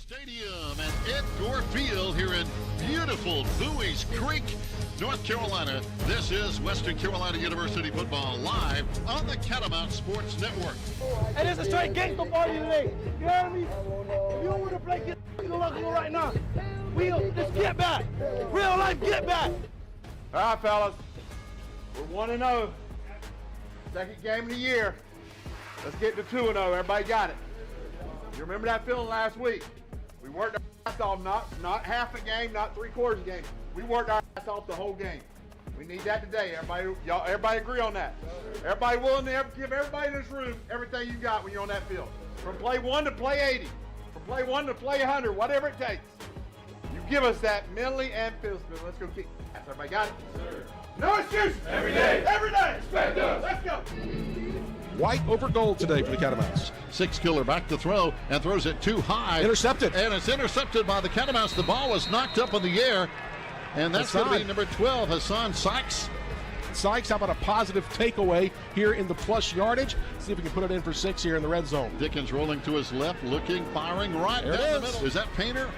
Stadium at Edgar Field here in beautiful Bowie's Creek, North Carolina. This is Western Carolina University football live on the Catamount Sports Network. And it's a straight gangster party today. You hear me? If you don't want to play, get in the locker room right now. Let's get back. Real life, get back. All right, fellas. We're 1-0. Second game of the year. Let's get to 2-0. Everybody got it. You remember that feeling last week? We worked our ass off, not half a game, not three-quarters of a game. We worked our ass off the whole game. We need that today. Everybody agree on that? Everybody willing to give everybody in this room everything you got when you're on that field. From play 1 to play 80. From play 1 to play 100, whatever it takes. You give us that mentally and physically. Let's go kick ass. Everybody got it? Sir. No excuses. Every day. Every day. Expect us. Let's go. White over gold today for the Catamounts. Six-killer back to throw and throws it too high. Intercepted. And it's intercepted by the Catamounts. The ball was knocked up in the air. And that's going to be number 12, Hassan Sykes. Sykes, how about a positive takeaway here in the plus yardage? See if we can put it in for 6 here in the red zone. Dickens rolling to his left, looking, firing right there down the middle. Is that Painter?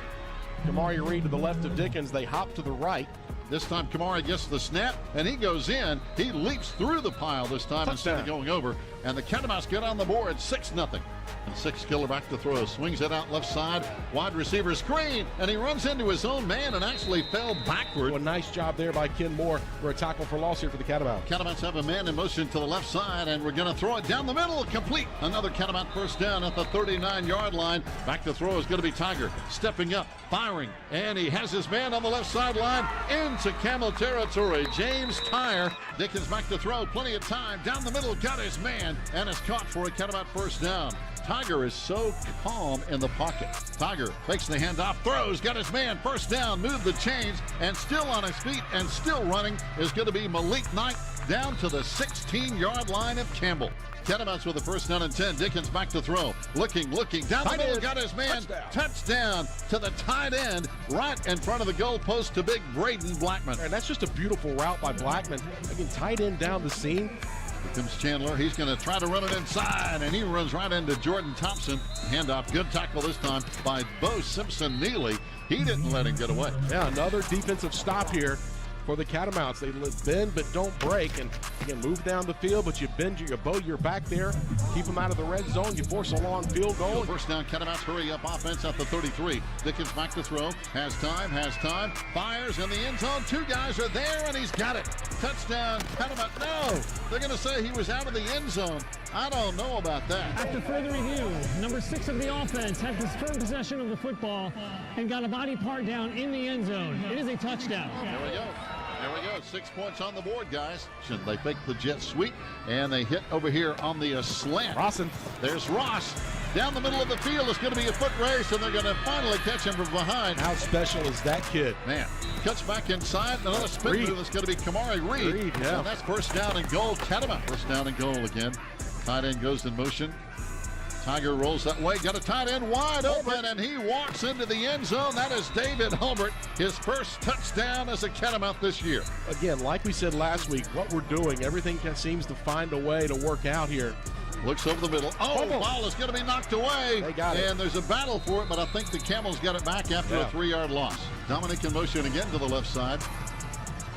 Kamari Reed to the left of Dickens. They hop to the right. This time Kamari gets the snap, and he goes in. He leaps through the pile this time instead of going over. And the Catamounts get on the board, 6-0. And Six-killer back to throw, swings it out left side, wide receiver screen, and he runs into his own man and actually fell backward. Well, nice job there by Ken Moore for a tackle for loss here for the Catamounts. Catamounts have a man in motion to the left side, and we're going to throw it down the middle, complete. Another Catamount first down at the 39-yard line. Back to throw is going to be Tiger, stepping up, firing, and he has his man on the left sideline into Camel territory. James Tyre. Dickens back to throw, plenty of time, down the middle, got his man, and is caught for a Catamount first down. Tiger is so calm in the pocket. Tiger fakes the handoff, throws, got his man, first down, moved the chains, and still on his feet and still running is going to be Malik Knight down to the 16-yard line of Campbell. Catamounts with the first down and 10. Dickens back to throw. Looking, down the middle, got his man. Touchdown to the tight end, right in front of the goal post to big Braden Blackman. And that's just a beautiful route by Blackman. Again, tight end down the seam. Here comes Chandler. He's going to try to run it inside, and he runs right into Jordan Thompson. Handoff, good tackle this time by Bo Simpson-Neely. He didn't let him get away. Yeah, another defensive stop here for the Catamounts. They bend but don't break, and again, move down the field, but you bend your bow, you're back there, keep them out of the red zone, you force a long field goal. First down, Catamounts hurry up offense at the 33. Dickens back to throw, has time, fires in the end zone. Two guys are there, and he's got it. Touchdown, Catamount. No, they're going to say he was out of the end zone. I don't know about that. After further review, number 6 of the offense had this firm possession of the football and got a body part down in the end zone. It is a touchdown. There we go. 6 points on the board, guys. They fake the jet sweep, and they hit over here on the slant. Rawson. There's Ross. Down the middle of the field. It's going to be a foot race, and they're going to finally catch him from behind. How special is that kid? Man, cuts back inside. Another spin move. It's going to be Kamari Reed. Yeah. And that's first down and goal. Catamount first down and goal again. Tight end goes in motion. Tiger rolls that way, got a tight end wide open, and he walks into the end zone. That is David Hulbert, his first touchdown as a Catamount this year. Again, like we said last week, what we're doing, everything seems to find a way to work out here. Looks over the middle. Oh, the ball is going to be knocked away. They got it. And there's a battle for it, but I think the Camels got it back after a 3-yard loss. Dominic in motion again to the left side.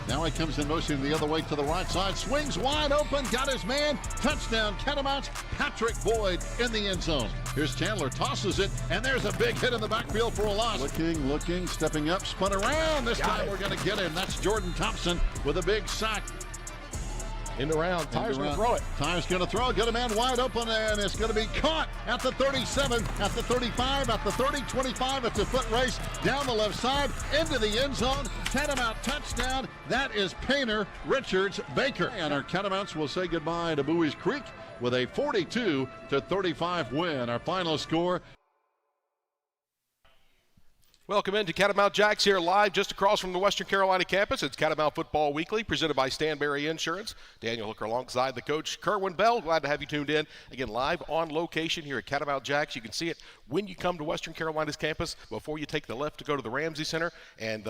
Now he comes in motion the other way to the right side. Swings wide open. Got his man. Touchdown, Catamounts. Patrick Boyd in the end zone. Here's Chandler. Tosses it. And there's a big hit in the backfield for a loss. Looking, stepping up, spun around. This time we're going to get him. That's Jordan Thompson with a big sack. In the round. Tyre's going to throw it. Tyre's going to throw it. Get a man wide open, and it's going to be caught at the 37, at the 35, at the 30, 25. It's a foot race down the left side into the end zone. Catamount touchdown. That is Painter, Richards, Baker. And our Catamounts will say goodbye to Bowie's Creek with a 42-35 win. Our final score. Welcome into Catamount Jaxe here live just across from the Western Carolina campus. It's Catamount Football Weekly presented by Stanberry Insurance. Daniel Hooker alongside the coach, Kerwin Bell. Glad to have you tuned in. Again, live on location here at Catamount Jaxe. You can see it when you come to Western Carolina's campus before you take the left to go to the Ramsey Center. And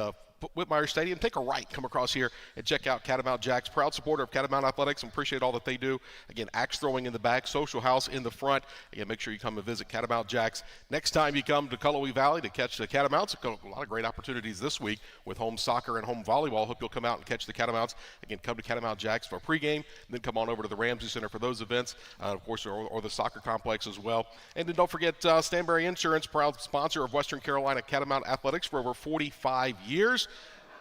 Whitmire Stadium, take a right, come across here and check out Catamount Jaxe, proud supporter of Catamount Athletics, and appreciate all that they do. Again, axe throwing in the back, social house in the front. Again, make sure you come and visit Catamount Jaxe. Next time you come to Cullowhee Valley to catch the Catamounts, a lot of great opportunities this week with home soccer and home volleyball. Hope you'll come out and catch the Catamounts. Again, come to Catamount Jaxe for a pregame, then come on over to the Ramsey Center for those events, of course, or the soccer complex as well. And then don't forget Stanberry Insurance, proud sponsor of Western Carolina Catamount Athletics for over 45 years.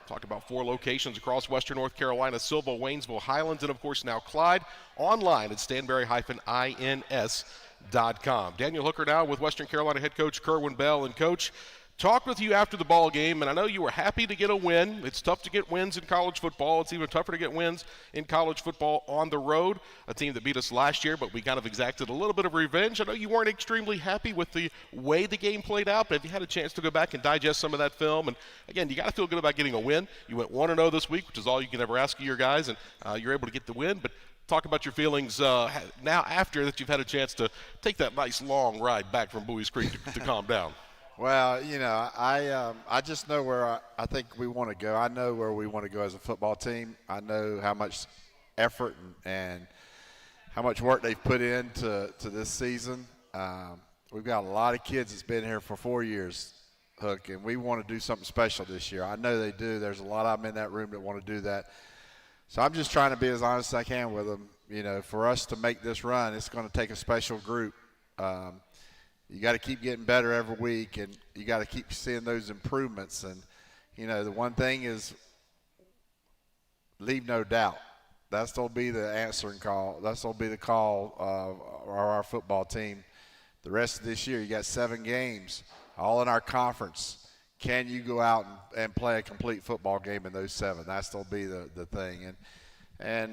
Talked about 4 locations across Western North Carolina: Silva, Waynesville, Highlands, and of course now Clyde. Online at stanberry-ins.com. Daniel Hooker now with Western Carolina head coach Kerwin Bell. And Coach, talked with you after the ball game, and I know you were happy to get a win. It's tough to get wins in college football. It's even tougher to get wins in college football on the road. A team that beat us last year, but we kind of exacted a little bit of revenge. I know you weren't extremely happy with the way the game played out, but if you had a chance to go back and digest some of that film, and again, you got to feel good about getting a win. You went 1-0 this week, which is all you can ever ask of your guys, and you're able to get the win. But talk about your feelings now after that you've had a chance to take that nice long ride back from Bowie's Creek to calm down. Well, you know, I just know where I think we want to go. I know where we want to go as a football team. I know how much effort and how much work they've put into this season. We've got a lot of kids that's been here for 4 years, Hook, and we want to do something special this year. I know they do. There's a lot of them in that room that want to do that. So I'm just trying to be as honest as I can with them. You know, for us to make this run, it's going to take a special group. You got to keep getting better every week, and you got to keep seeing those improvements. And, you know, the one thing is leave no doubt. That's going to be the answering call. That's going to be the call of our football team. The rest of this year, you got 7 games, all in our conference. Can you go out and play a complete football game in those 7? That's going to be the thing. And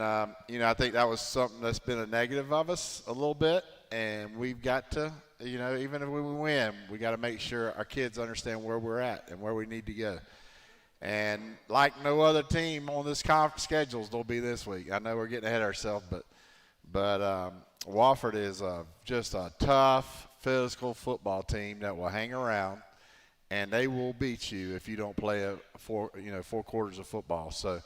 you know, I think that was something that's been a negative of us a little bit, and we've got to – you know, even if we win, we got to make sure our kids understand where we're at and where we need to go. And like no other team on this conference schedules, they'll be this week. I know we're getting ahead of ourselves, but Wofford is just a tough, physical football team that will hang around, and they will beat you if you don't play 4 quarters of football. So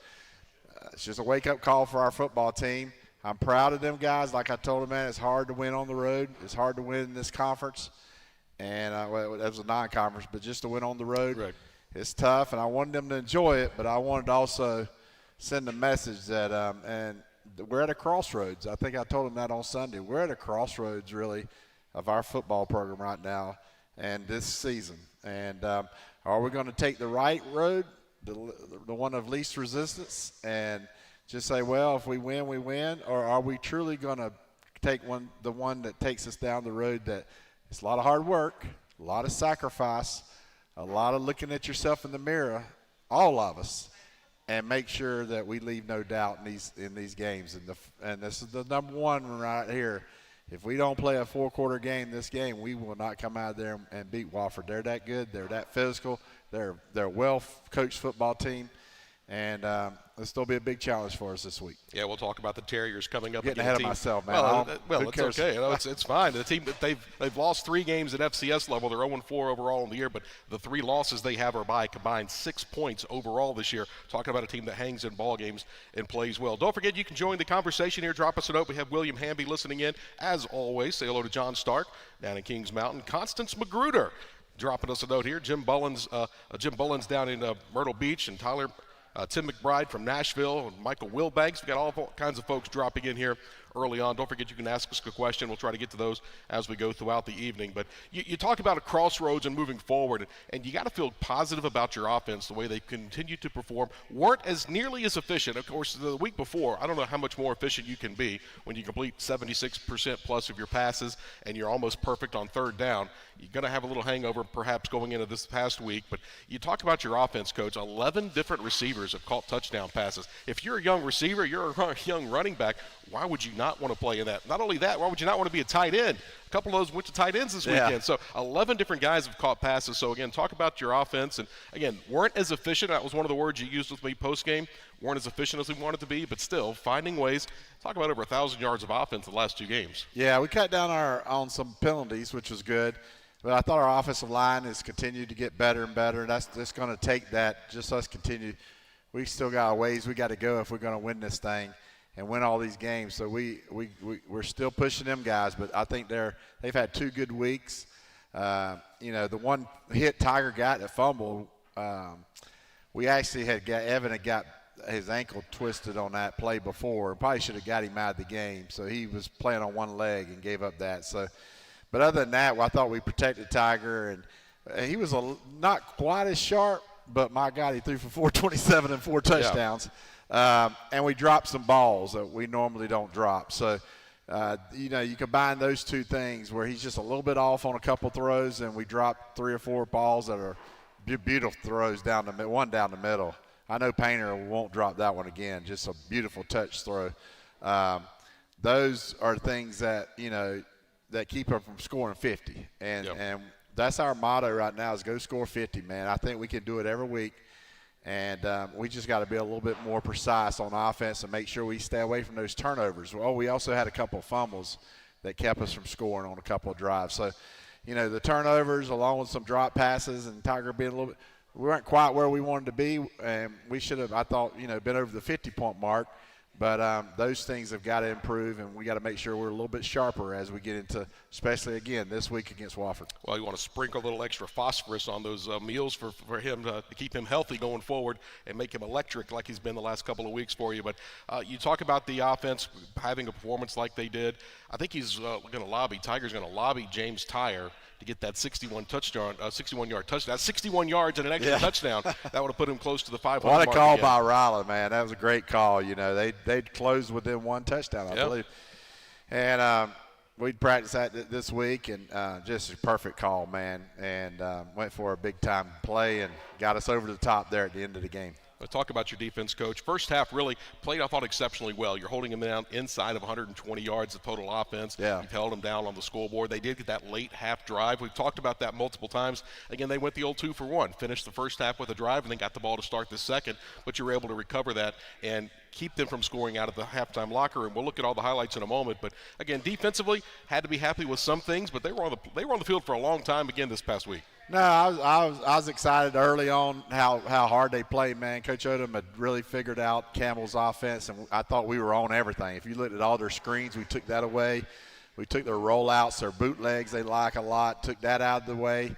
it's just a wake-up call for our football team. I'm proud of them guys. Like I told them, man, it's hard to win on the road. It's hard to win in this conference. And well, that was a non-conference, but just to win on the road, right. It's tough. And I wanted them to enjoy it, but I wanted to also send a message that and we're at a crossroads. I think I told them that on Sunday. We're at a crossroads, really, of our football program right now and this season. And are we going to take the right road, the one of least resistance, and just say, well, if we win, we win? Or are we truly going to take the one that takes us down the road that it's a lot of hard work, a lot of sacrifice, a lot of looking at yourself in the mirror, all of us, and make sure that we leave no doubt in these games. And this is the number one right here. If we don't play a 4-quarter game this game, we will not come out there and beat Wofford. They're that good. They're that physical. They're a well-coached football team. And it'll still be a big challenge for us this week. Yeah, we'll talk about the Terriers coming up. Getting ahead of myself, man. Well, it's okay. You know, it's fine. The team they've lost 3 games at FCS level. They're 0-4 overall in the year, but the 3 losses they have are by combined 6 points overall this year. Talking about a team that hangs in ball games and plays well. Don't forget you can join the conversation here. Drop us a note. We have William Hamby listening in as always. Say hello to John Stark down in Kings Mountain. Constance Magruder dropping us a note here. Jim Bullins down in Myrtle Beach, and Tyler. Tim McBride from Nashville, and Michael Wilbanks. We got all kinds of folks dropping in here early on. Don't forget you can ask us a question. We'll try to get to those as we go throughout the evening. But you talk about a crossroads and moving forward, and you got to feel positive about your offense, the way they continue to perform. Weren't as nearly as efficient. Of course, the week before, I don't know how much more efficient you can be when you complete 76% plus of your passes and you're almost perfect on 3rd down. You're going to have a little hangover perhaps going into this past week. But you talk about your offense, Coach. 11 different receivers have caught touchdown passes. If you're a young receiver, you're a young running back, why would you not want to play in that? Not only that, why would you not want to be a tight end? A couple of those went to tight ends this weekend. So 11 different guys have caught passes. So, again, talk about your offense. And, again, weren't as efficient. That was one of the words you used with me post-game. Weren't as efficient as we wanted to be, but still finding ways. Talk about over 1,000 yards of offense in the last 2 games. Yeah, we cut down on some penalties, which was good. But I thought our offensive line has continued to get better and better. That's just going to take that, just us continue. We still got a ways we got to go if we're going to win this thing and win all these games. So we're still pushing them guys, but I think they've had 2 good weeks. The one hit Tiger got at fumble, we actually Evan had got his ankle twisted on that play before. Probably should have got him out of the game. So he was playing on one leg and gave up that. So, but other than that, I thought we protected Tiger, and he was not quite as sharp, but my God, he threw for 427 and 4 touchdowns. Yeah. And we dropped some balls that we normally don't drop. So, you combine those 2 things where he's just a little bit off on a couple throws, and we dropped 3 or 4 balls that are beautiful throws down the middle. I know Painter won't drop that one again. Just a beautiful touch throw. Those are things that that keep him from scoring 50, and that's our motto right now is go score 50, man. I think we can do it every week. And we just got to be a little bit more precise on offense and make sure we stay away from those turnovers. Well, we also had a couple of fumbles that kept us from scoring on a couple of drives. So, the turnovers along with some drop passes and Tiger being a little bit – we weren't quite where we wanted to be. And we should have, I thought, been over the 50-point mark. But those things have got to improve, and we got to make sure we're a little bit sharper as we get into, especially again this week against Wofford. Well, you want to sprinkle a little extra phosphorus on those meals for him to keep him healthy going forward and make him electric like he's been the last couple of weeks for you. But you talk about the offense having a performance like they did. I think he's Tiger's going to lobby James Tyre to get that 61-yard touchdown. That's 61 yards and an extra touchdown. That would have put him close to the 500 mark. What a call by Riley, man. That was a great call. They closed within 1 touchdown, I believe. And we'd practice that this week, and just a perfect call, man. And went for a big-time play and got us over the top there at the end of the game. Let's talk about your defense, Coach. First half really played, I thought, exceptionally well. You're holding them down inside of 120 yards of total offense. Yeah. You've held them down on the scoreboard. They did get that late half drive. We've talked about that multiple times. Again, they went the old 2-for-1. Finished the first half with a drive and then got the ball to start the second. But you were able to recover that and keep them from scoring out of the halftime locker room. We'll look at all the highlights in a moment. But, again, defensively, had to be happy with some things. But they were on the field for a long time again this past week. No, I was excited early on how hard they played, man. Coach Odom had really figured out Campbell's offense, and I thought we were on everything. If you looked at all their screens, we took that away. We took their rollouts, their bootlegs they like a lot, took that out of the way,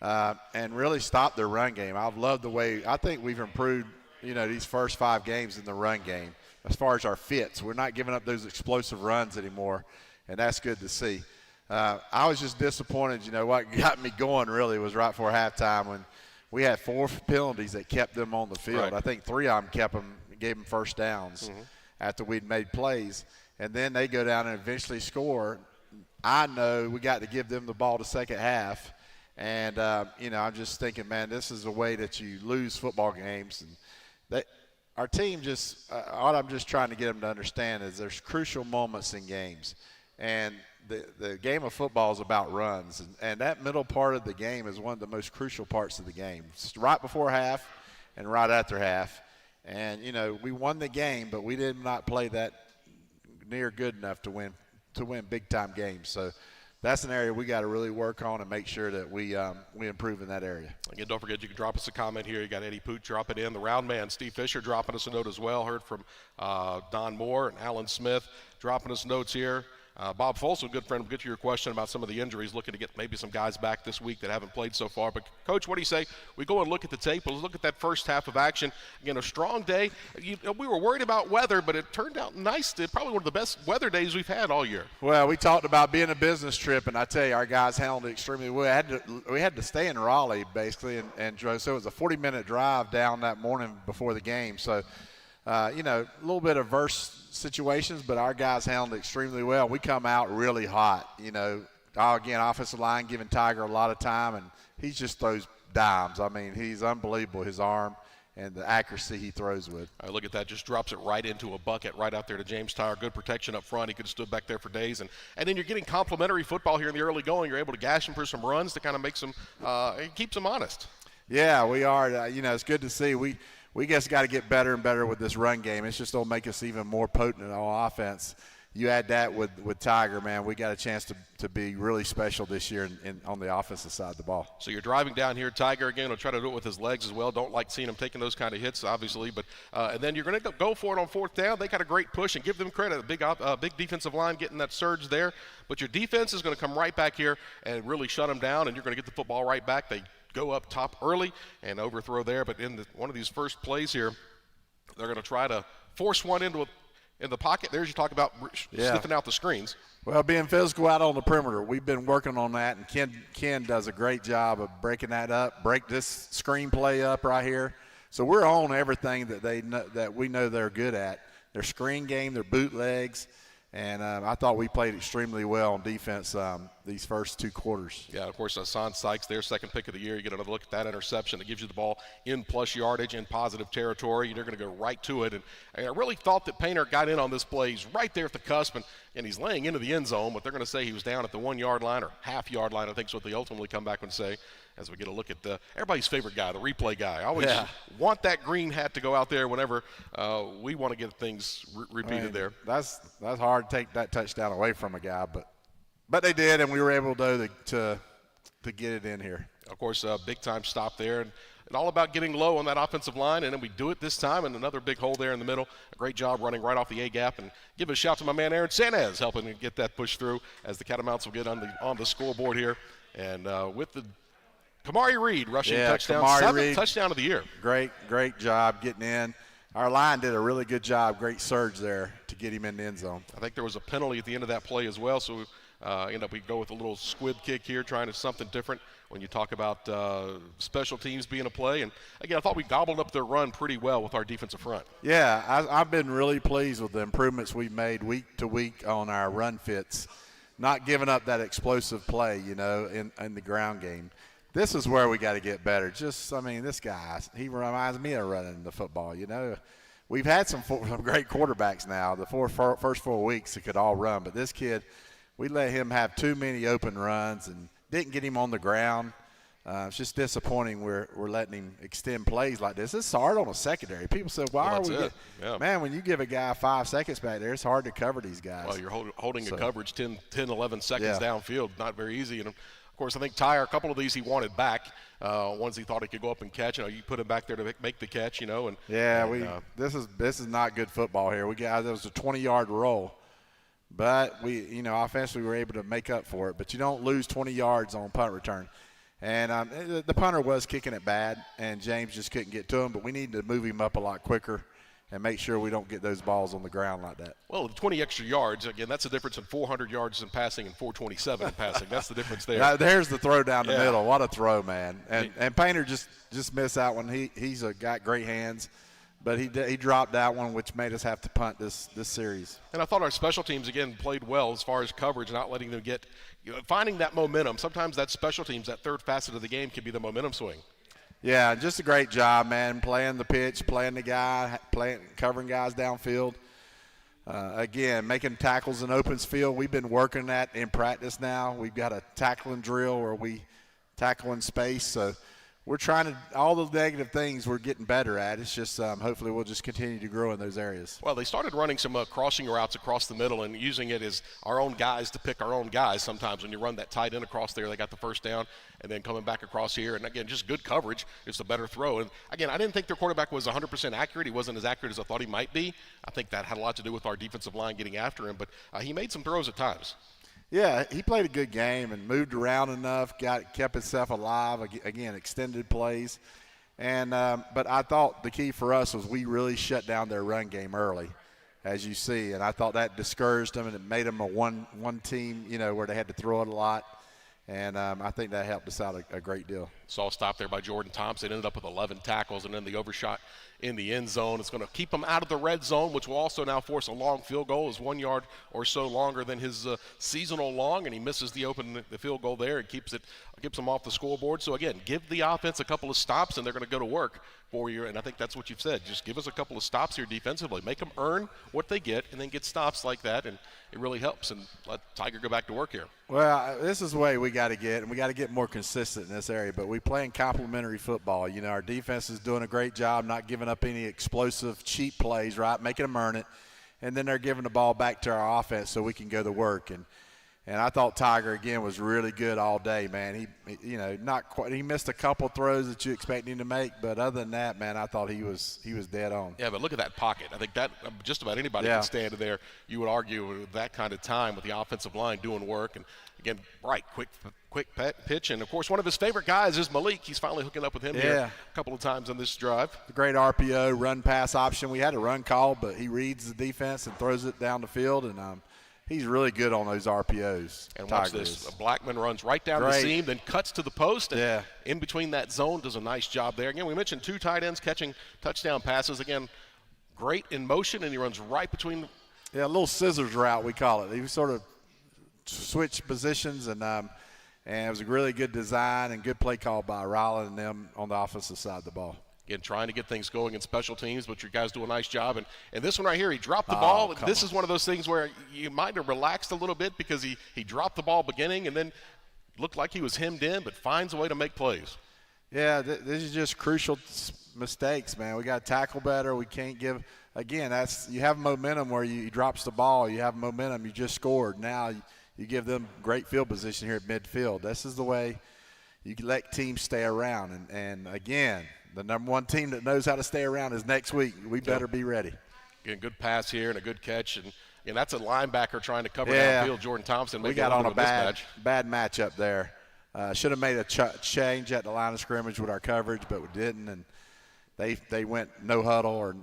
and really stopped their run game. I've loved the way – I think we've improved, these first 5 games in the run game as far as our fits. We're not giving up those explosive runs anymore, and that's good to see. I was just disappointed. What got me going really was right before halftime when we had 4 penalties that kept them on the field. Right. I think 3 of them gave them first downs after we'd made plays. And then they go down and eventually score. I know we got to give them the ball the second half. And, I'm just thinking, man, this is a way that you lose football games. And our team what I'm just trying to get them to understand is there's crucial moments in games. And the game of football is about runs, and that middle part of the game is one of the most crucial parts of the game. It's right before half and right after half. And, we won the game, but we did not play that near good enough to win big-time games. So that's an area we got to really work on and make sure that we improve in that area. Again, don't forget you can drop us a comment here. You got Eddie Poot dropping in. The round man, Steve Fisher, dropping us a note as well. Heard from Don Moore and Alan Smith dropping us notes here. Bob Folsom, a good friend, will get to your question about some of the injuries, looking to get maybe some guys back this week that haven't played so far. But, Coach, what do you say? We go and look at the tape. Let's look at that first half of action. Again, a strong day. We were worried about weather, but it turned out nice. Probably one of the best weather days we've had all year. Well, we talked about being a business trip, and I tell you, our guys handled it extremely well. We had to stay in Raleigh, basically, and so it was a 40-minute drive down that morning before the game. So, a little bit of adverse situations, but our guys handled it extremely well. We come out really hot. Again, offensive line giving Tiger a lot of time, and he just throws dimes. I mean, he's unbelievable, his arm and the accuracy he throws with. All right, look at that. Just drops it right into a bucket right out there to James Tyre. Good protection up front. He could have stood back there for days. And then you're getting complimentary football here in the early going. You're able to gash him for some runs to kind of make some keeps him honest. Yeah, we are. It's good to see. We just got to get better and better with this run game. It's just going to make us even more potent on offense. you add that with Tiger, man, we got a chance to be really special this year on the offensive side of the ball. So you're driving down here. Tiger, again, will try to do it with his legs as well. Don't like seeing him taking those kind of hits, obviously. But and then you're going to go for it on fourth down. They got a great push, and give them credit. A big defensive line getting that surge there. But your defense is going to come right back here and really shut them down, and you're going to get the football right back. They go up top early and overthrow there. But in one of these first plays here, they're going to try to force one into in the pocket. There's you talk about sniffing out the screens. Well, being physical out on the perimeter, we've been working on that, and Ken does a great job of breaking that up, break this screen play up right here. So we're on everything that we know they're good at. Their screen game, their bootlegs, and I thought we played extremely well on defense these first 2 quarters. Yeah, of course, Son Sykes, their second pick of the year. You get another look at that interception. It gives you the ball in plus yardage, in positive territory. You're going to go right to it. And I really thought that Painter got in on this play. He's right there at the cusp, and he's laying into the end zone, but they're going to say he was down at the 1 yard line or half yard line, I think is what they ultimately come back and say, as we get a look at everybody's favorite guy, the replay guy. I always want that green hat to go out there whenever we want to get things repeated there. That's hard to take that touchdown away from a guy, but they did, and we were able to get it in here. Of course, a big-time stop there, and all about getting low on that offensive line, and then we do it this time, and another big hole there in the middle. A great job running right off the A-gap, and give a shout to my man Aaron Sanez helping to get that push through as the Catamounts will get on the scoreboard here. And with the Kamari Reed rushing touchdown, seventh touchdown of the year. Great job getting in. Our line did a really good job, great surge there to get him in the end zone. I think there was a penalty at the end of that play as well, so we go with a little squib kick here, trying to something different when you talk about special teams being a play. And, again, I thought we gobbled up their run pretty well with our defensive front. Yeah, I've been really pleased with the improvements we've made week to week on our run fits, not giving up that explosive play, in the ground game. This is where we got to get better. This guy, he reminds me of running the football, We've had some great quarterbacks now, the first 4 weeks that could all run. But this kid, we let him have too many open runs and didn't get him on the ground. It's just disappointing we're letting him extend plays like this. It's hard on a secondary. people say, why are we – Man, when you give a guy 5 seconds back there, it's hard to cover these guys. Well, you're holding a coverage 10, 11 seconds downfield, not very easy. And, of course, I think Tyre, a couple of these he wanted back. Ones he thought he could go up and catch. You put him back there to make the catch, this is not good football here. There was a 20-yard roll, but offensively we were able to make up for it. But you don't lose 20 yards on punt return. And the punter was kicking it bad, and James just couldn't get to him. But we need to move him up a lot quicker and make sure we don't get those balls on the ground like that. Well, 20 extra yards, again, that's the difference in 400 yards in passing and 427 in passing. That's the difference there. There's the throw down the middle. What a throw, man. And Painter just missed that one. He's got great hands, but he dropped that one, which made us have to punt this series. And I thought our special teams, again, played well as far as coverage, not letting them get finding that momentum. Sometimes that special teams, that third facet of the game, can be the momentum swing. Yeah, just a great job, man, playing the pitch, playing the guy, covering guys downfield. Again, making tackles in opens field. We've been working that in practice now. We've got a tackling drill where we tackle in space. So we're trying to – all those negative things we're getting better at. It's just hopefully we'll just continue to grow in those areas. Well, they started running some crossing routes across the middle and using it as our own guys to pick our own guys sometimes. When you run that tight end across there, they got the first down, and then coming back across here. And, again, just good coverage. It's a better throw. And, again, I didn't think their quarterback was 100% accurate. He wasn't as accurate as I thought he might be. I think that had a lot to do with our defensive line getting after him. But he made some throws at times. Yeah, he played a good game and moved around enough, kept himself alive, again, extended plays. And but I thought the key for us was we really shut down their run game early, as you see. And I thought that discouraged them and it made them a one team, where they had to throw it a lot. And I think that helped us out a great deal. Saw a stop there by Jordan Thompson. Ended up with 11 tackles and then the overshot in the end zone. It's going to keep him out of the red zone, which will also now force a long field goal. It's 1 yard or so longer than his seasonal long, and he misses the field goal there and keeps him off the scoreboard. So, again, give the offense a couple of stops, and they're going to go to work for you. And I think that's what you've said. Just give us a couple of stops here defensively. Make them earn what they get and then get stops like that, and it really helps. And let Tiger go back to work here. Well, this is the way we got to get, and we got to get more consistent in this area. But we play in complementary football. Our defense is doing a great job not giving up any explosive, cheap plays, right, making them earn it. and then they're giving the ball back to our offense so we can go to work. And I thought Tiger, again, was really good all day, man. He missed a couple throws that you expect him to make, but other than that, man, I thought he was dead on. Yeah, but look at that pocket. I think that just about anybody can stand there. You would argue with that kind of time with the offensive line doing work. And, again, quick pitch. And, of course, one of his favorite guys is Malik. He's finally hooking up with him here a couple of times on this drive. The great RPO, run-pass option. We had a run call, but he reads the defense and throws it down the field, and he's really good on those RPOs. And watch this. Blackman runs right down the seam, then cuts to the post. And in between that zone, does a nice job there. Again, we mentioned 2 tight ends catching touchdown passes. Again, great in motion, and he runs right between. Yeah, a little scissors route, we call it. He sort of switched positions, and it was a really good design and good play call by Ryland and them on the offensive side of the ball. Again, trying to get things going in special teams, but your guys do a nice job. And this one right here, he dropped the ball. This is one of those things where you might have relaxed a little bit because he dropped the ball beginning and then looked like he was hemmed in, but finds a way to make plays. Yeah, this is just crucial mistakes, man. We got to tackle better. We can't give – again, you have momentum where he drops the ball. You have momentum. You just scored. Now you give them great field position here at midfield. This is the way you let teams stay around. And again – the number 1 team that knows how to stay around is next week. We better be ready. Again, good pass here and a good catch. And that's a linebacker trying to cover downfield. Jordan Thompson. We got on a bad matchup there. Should have made a change at the line of scrimmage with our coverage, but we didn't. And they went no huddle or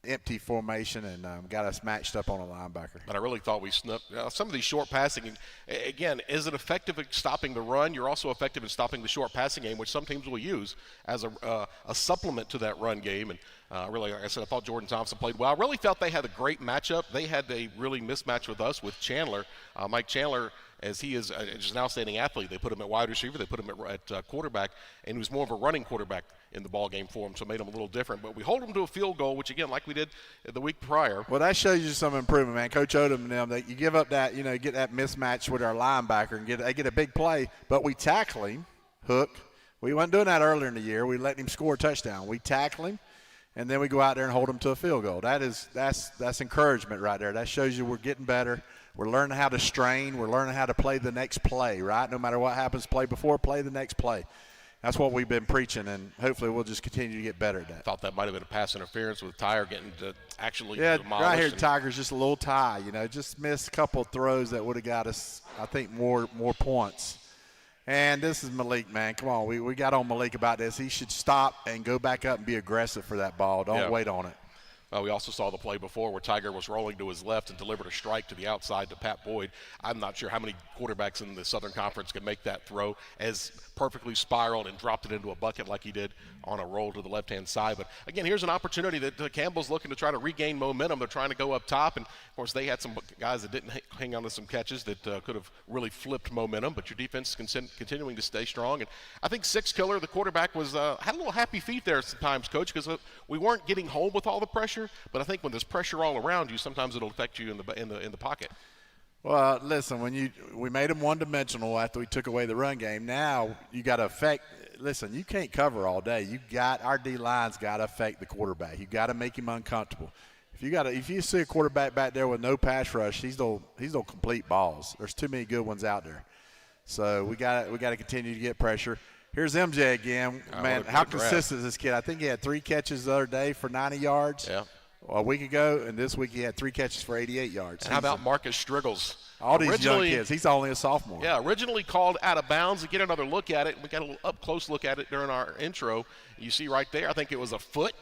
empty formation and got us matched up on a linebacker. But I really thought we snuck some of these short passing. Again, is it effective at stopping the run? You're also effective in stopping the short passing game, which some teams will use as a supplement to that run game. And really, like I said, I thought Jordan Thompson played well. I really felt they had a great matchup. They had a really mismatch with us with Chandler. Mike Chandler, as he is just an outstanding athlete. They put him at wide receiver. They put him at quarterback, and he was more of a running quarterback in the ball game for him, so it made him a little different. But we hold him to a field goal, which, again, like we did the week prior. Well, that shows you some improvement, man. Coach Odom and them, you give up that, get that mismatch with our linebacker and they get a big play, but we tackle him, hook. We weren't doing that earlier in the year. We let him score a touchdown. We tackle him, and then we go out there and hold him to a field goal. That's encouragement right there. That shows you we're getting better. We're learning how to strain. We're learning how to play the next play, right? No matter what happens, play before, play the next play. That's what we've been preaching, and hopefully we'll just continue to get better at that. Thought that might have been a pass interference with Tiger getting to actually demolished. Right here, Tiger's just a little tie. Just missed a couple of throws that would have got us, I think, more points. And this is Malik, man. Come on, we got on Malik about this. He should stop and go back up and be aggressive for that ball. Don't wait on it. We also saw the play before where Tiger was rolling to his left and delivered a strike to the outside to Pat Boyd. I'm not sure how many quarterbacks in the Southern Conference can make that throw as perfectly spiraled and dropped it into a bucket like he did on a roll to the left-hand side. But, again, here's an opportunity that Campbell's looking to try to regain momentum. They're trying to go up top. And, of course, they had some guys that didn't hang on to some catches that could have really flipped momentum. But your defense is continuing to stay strong. And I think Six Killer, the quarterback, had a little happy feet there sometimes, Coach, because we weren't getting home with all the pressure. But I think when there's pressure all around you, sometimes it'll affect you in the pocket. Well, listen, we made them one-dimensional after we took away the run game. Now you got to affect. Listen, you can't cover all day. Our D-line's got to affect the quarterback. You got to make him uncomfortable. If you see a quarterback back there with no pass rush, he's gonna complete balls. There's too many good ones out there. So we got to continue to get pressure. Here's MJ again. Man, how consistent is this kid? I think he had 3 catches the other day for 90 yards. Yeah. A week ago, and this week he had 3 catches for 88 yards. And how about Marcus Striggles? All these young kids. He's only a sophomore. Yeah, originally called out of bounds. To get another look at it, we got a little up-close look at it during our intro. You see right there, I think it was a foot.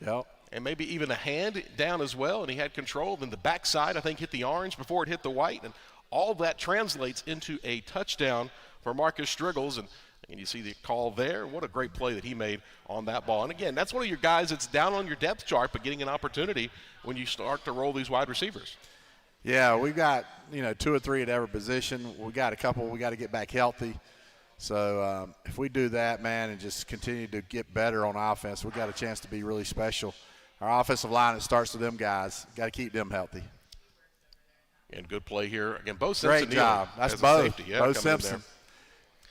Yep. And maybe even a hand down as well, and he had control. Then the backside, I think, hit the orange before it hit the white. And all that translates into a touchdown for Marcus Striggles. And you see the call there. What a great play that he made on that ball. And, again, that's one of your guys that's down on your depth chart but getting an opportunity when you start to roll these wide receivers. Yeah, we've got, 2 or 3 at every position. We got a couple we got to get back healthy. So if we do that, man, and just continue to get better on offense, we've got a chance to be really special. Our offensive line, it starts with them guys. Got to keep them healthy. And good play here. Again, Bo Simpson. Great job. That's Bo. Bo Simpson.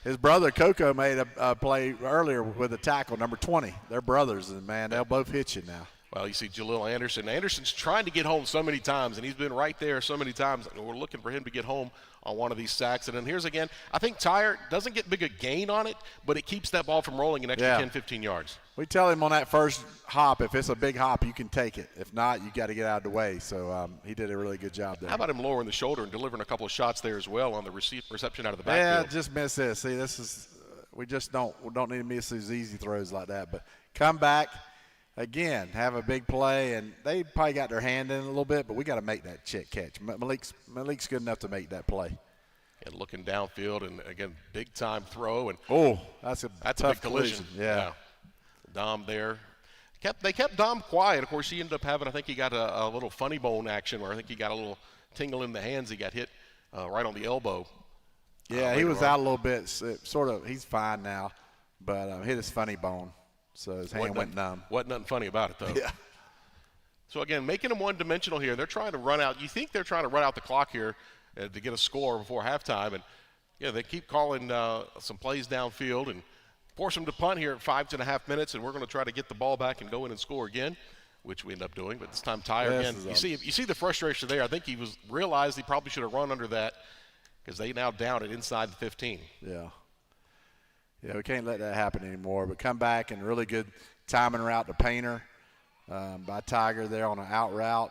His brother, Coco, made a play earlier with a tackle, number 20. They're brothers, and, man, they'll both hit you now. Well, you see Jalil Anderson. Anderson's trying to get home so many times, and he's been right there so many times. And we're looking for him to get home on one of these sacks. And then here's again, I think Tyre doesn't get big a gain on it, but it keeps that ball from rolling an extra 10, 15 yards. We tell him on that first hop, if it's a big hop, you can take it. If not, you got to get out of the way. So he did a really good job there. How about him lowering the shoulder and delivering a couple of shots there as well on the reception out of the backfield? Yeah, just miss this. See, this is we just don't need to miss these easy throws like that. But come back. Again, have a big play, and they probably got their hand in a little bit, but we got to make that catch. Malik's good enough to make that play. And looking downfield, and again, big time throw, and that's a big collision. Yeah. Dom there. They kept Dom quiet. Of course, he ended up having, I think he got a little funny bone action where I think he got a little tingle in the hands. He got hit right on the elbow. Yeah, he was out a little bit. He's fine now, but hit his funny bone. So his hand went numb. Wasn't nothing funny about it, though. Yeah. So, again, making them one-dimensional here. They're trying to run out. You think they're trying to run out the clock here to get a score before halftime. And, they keep calling some plays downfield and force them to punt here at 5.5 minutes, and we're going to try to get the ball back and go in and score again, which we end up doing. But this time Tyre again. You see the frustration there. I think he realized he probably should have run under that because they now down it inside the 15. Yeah. Yeah, we can't let that happen anymore. But come back and really good timing route to Painter by Tiger there on an out route.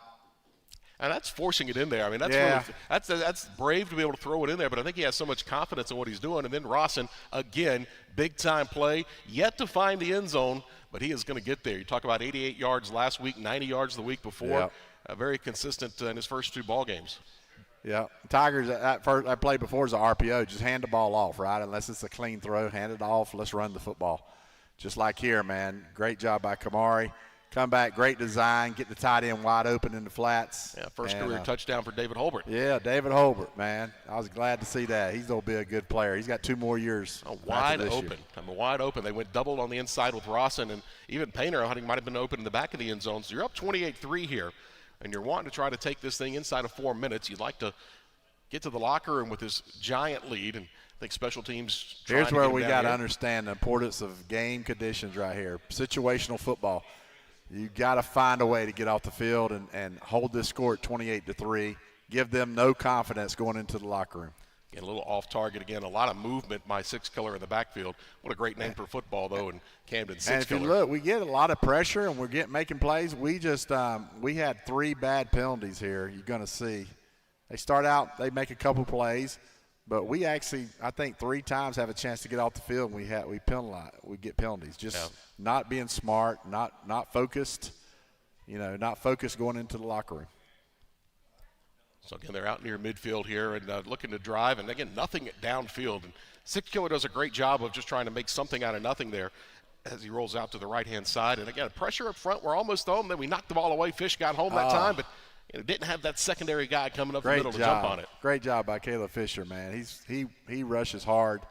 And that's forcing it in there. I mean, that's brave to be able to throw it in there. But I think he has so much confidence in what he's doing. And then Rawson, again, big-time play. Yet to find the end zone, but he is going to get there. You talk about 88 yards last week, 90 yards the week before. Yep. Very consistent in his first 2 ball games. Yeah, Tigers, that play before is an RPO. Just hand the ball off, right? Unless it's a clean throw, hand it off. Let's run the football. Just like here, man. Great job by Kamari. Come back, great design. Get the tight end wide open in the flats. Yeah, first career touchdown for David Holbert. Yeah, David Holbert, man. I was glad to see that. He's going to be a good player. He's got 2 more years. Wide open. Wide open. They went doubled on the inside with Rawson, and even Painter, I think, might have been open in the back of the end zone. So you're up 28-3 here, and you're wanting to try to take this thing inside of 4 minutes. You'd like to get to the locker room with this giant lead, and I think special teams. Here's where we got to understand the importance of game conditions right here. Situational football. You got to find a way to get off the field and hold this score at 28-3. Give them no confidence going into the locker room. Again, a little off target again. A lot of movement by Six Killer in the backfield. What a great name for football, though, in Camden. Six Killer. And if you look, we get a lot of pressure and we're making plays. We just we had 3 bad penalties here. You're going to see. They start out, they make a couple plays, but we actually, I think 3 times have a chance to get off the field, and we penalize. We get penalties. Just not being smart, not focused, not focused going into the locker room. So again, they're out near midfield here and looking to drive, and again, nothing downfield. And Six Killer does a great job of just trying to make something out of nothing there as he rolls out to the right-hand side. And again, pressure up front. We're almost home. Then we knocked the ball away. Fish got home that time, but didn't have that secondary guy coming up the middle to jump on it. Great job by Caleb Fisher, man. He rushes hard.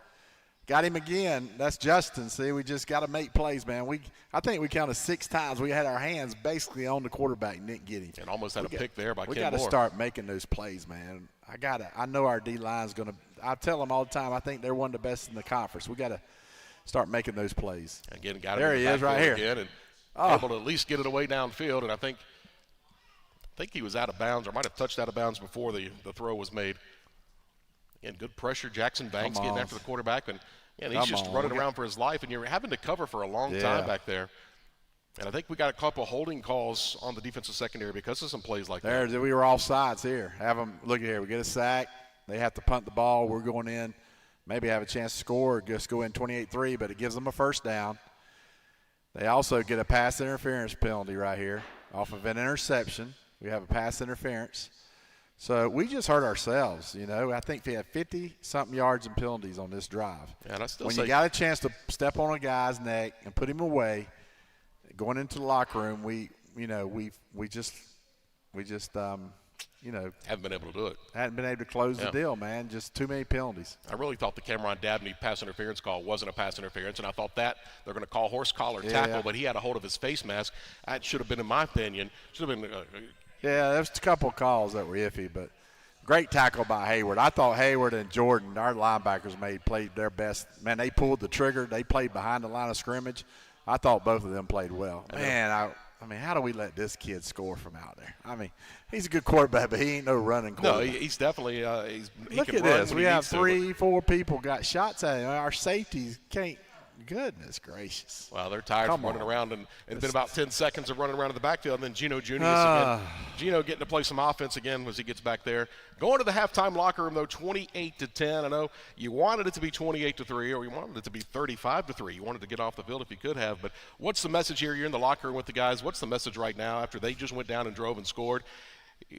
Got him again. That's Justin. See, we just got to make plays, man. I think we counted 6 times. We had our hands basically on the quarterback and didn't get him. And almost had a pick there by Ken Moore. We got to start making those plays, man. I know our D-line's going to – I tell them all the time, I think they're one of the best in the conference. We got to start making those plays. Again, got him there he is right here. Again and able to at least get it away downfield. And I think he was out of bounds or might have touched out of bounds before the throw was made. Again, good pressure. Jackson Banks getting after the quarterback. And he's just running around for his life. And you're having to cover for a long time back there. And I think we got a couple holding calls on the defensive secondary because of some plays like that. We were off sides here. Have them look at here. We get a sack. They have to punt the ball. We're going in. Maybe have a chance to score or just go in 28-3, but it gives them a first down. They also get a pass interference penalty right here off of an interception. We have a pass interference. So we just hurt ourselves, I think we had 50-something yards in penalties on this drive. And I still when you got a chance to step on a guy's neck and put him away, going into the locker room, we just haven't been able to do it. Hadn't been able to close the deal, man. Just too many penalties. I really thought the Cameron Dabney pass interference call wasn't a pass interference, and I thought that they're going to call horse collar tackle, but he had a hold of his face mask. That should have been, in my opinion, there's a couple of calls that were iffy, but great tackle by Hayward. I thought Hayward and Jordan, our linebackers, played their best. Man, they pulled the trigger. They played behind the line of scrimmage. I thought both of them played well. Man, I mean, how do we let this kid score from out there? I mean, he's a good quarterback, but he ain't no running quarterback. No, he's definitely he Look can at run this. when We he have needs to, 3, 4 people got shots at him. Our safeties can't. Goodness gracious. Well, they're tired Come from running on. around, and it's been about 10 seconds of running around in the backfield, and then Gino Jr. again. Gino getting to play some offense again as he gets back there. Going to the halftime locker room, though, 28-10. I know you wanted it to be 28-3, or you wanted it to be 35-3. You wanted to get off the field if you could have. But what's the message here? You're in the locker room with the guys. What's the message right now after they just went down and drove and scored?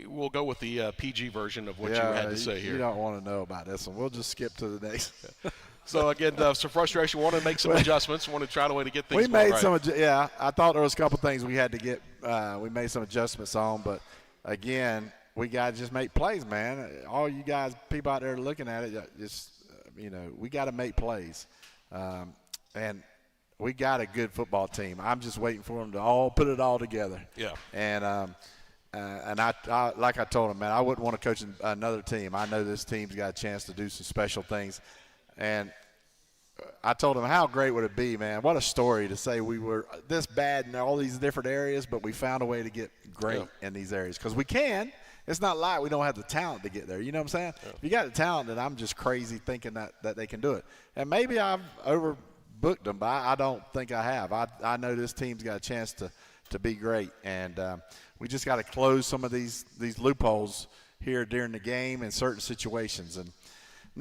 We'll go with the PG version of what you had to say here. You don't want to know about this one. We'll just skip to the next. So, again, some frustration. Want to make some adjustments. Want to try a way to get things We made right. I thought there was a couple things we had to get. We made some adjustments on, but, again, we got to just make plays, man. All you guys, people out there looking at it, just, we got to make plays. And we got a good football team. I'm just waiting for them to all put it all together. Yeah. And I like I told him, man, I wouldn't want to coach another team. I know this team's got a chance to do some special things. And I told him, how great would it be, man? What a story to say we were this bad in all these different areas, but we found a way to get great in these areas. Because we can. It's not like we don't have the talent to get there. You know what I'm saying? Yeah. If you got the talent, then I'm just crazy thinking that they can do it. And maybe I've overbooked them, but I don't think I have. I know this team's got a chance to be great. And we just got to close some of these loopholes here during the game in certain situations. And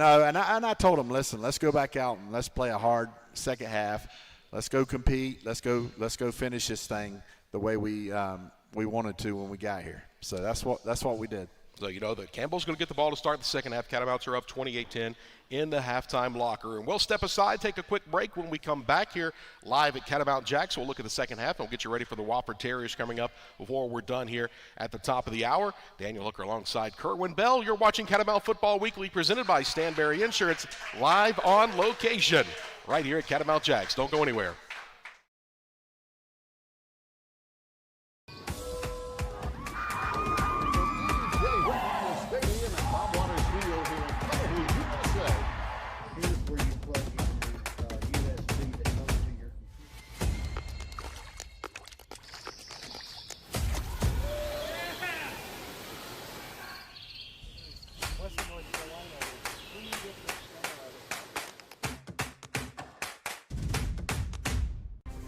I told them, listen, let's go back out and let's play a hard second half. Let's go compete. Let's go finish this thing the way we wanted to when we got here. So that's what we did. So, that Campbell's going to get the ball to start the second half. Catamounts are up 28-10 in the halftime locker room. We'll step aside, take a quick break. When we come back here live at Catamount Jaxe, we'll look at the second half, and we'll get you ready for the Wofford Terriers coming up before we're done here at the top of the hour. Daniel Hooker alongside Kerwin Bell. You're watching Catamount Football Weekly, presented by Stanberry Insurance, live on location right here at Catamount Jaxe. Don't go anywhere.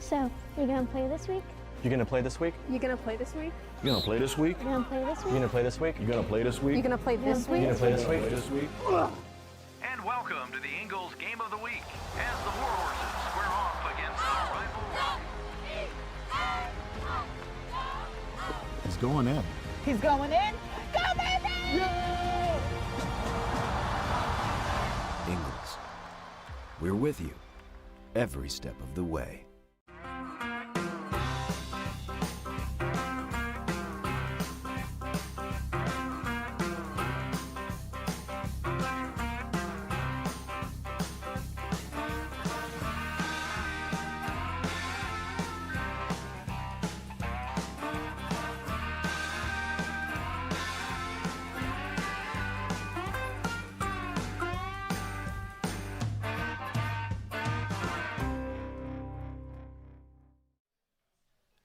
So, you gonna play this week? You gonna play this week? You gonna play this week? You gonna play this week? You gonna play this You week? gonna play this week? You gonna play this week? You gonna play this week? You gonna play this week? And welcome to the Ingalls Game of the Week as the War Horses square off against the rival. He's going in. He's going in. Go, baby! Ingalls. We're with you every step of the way.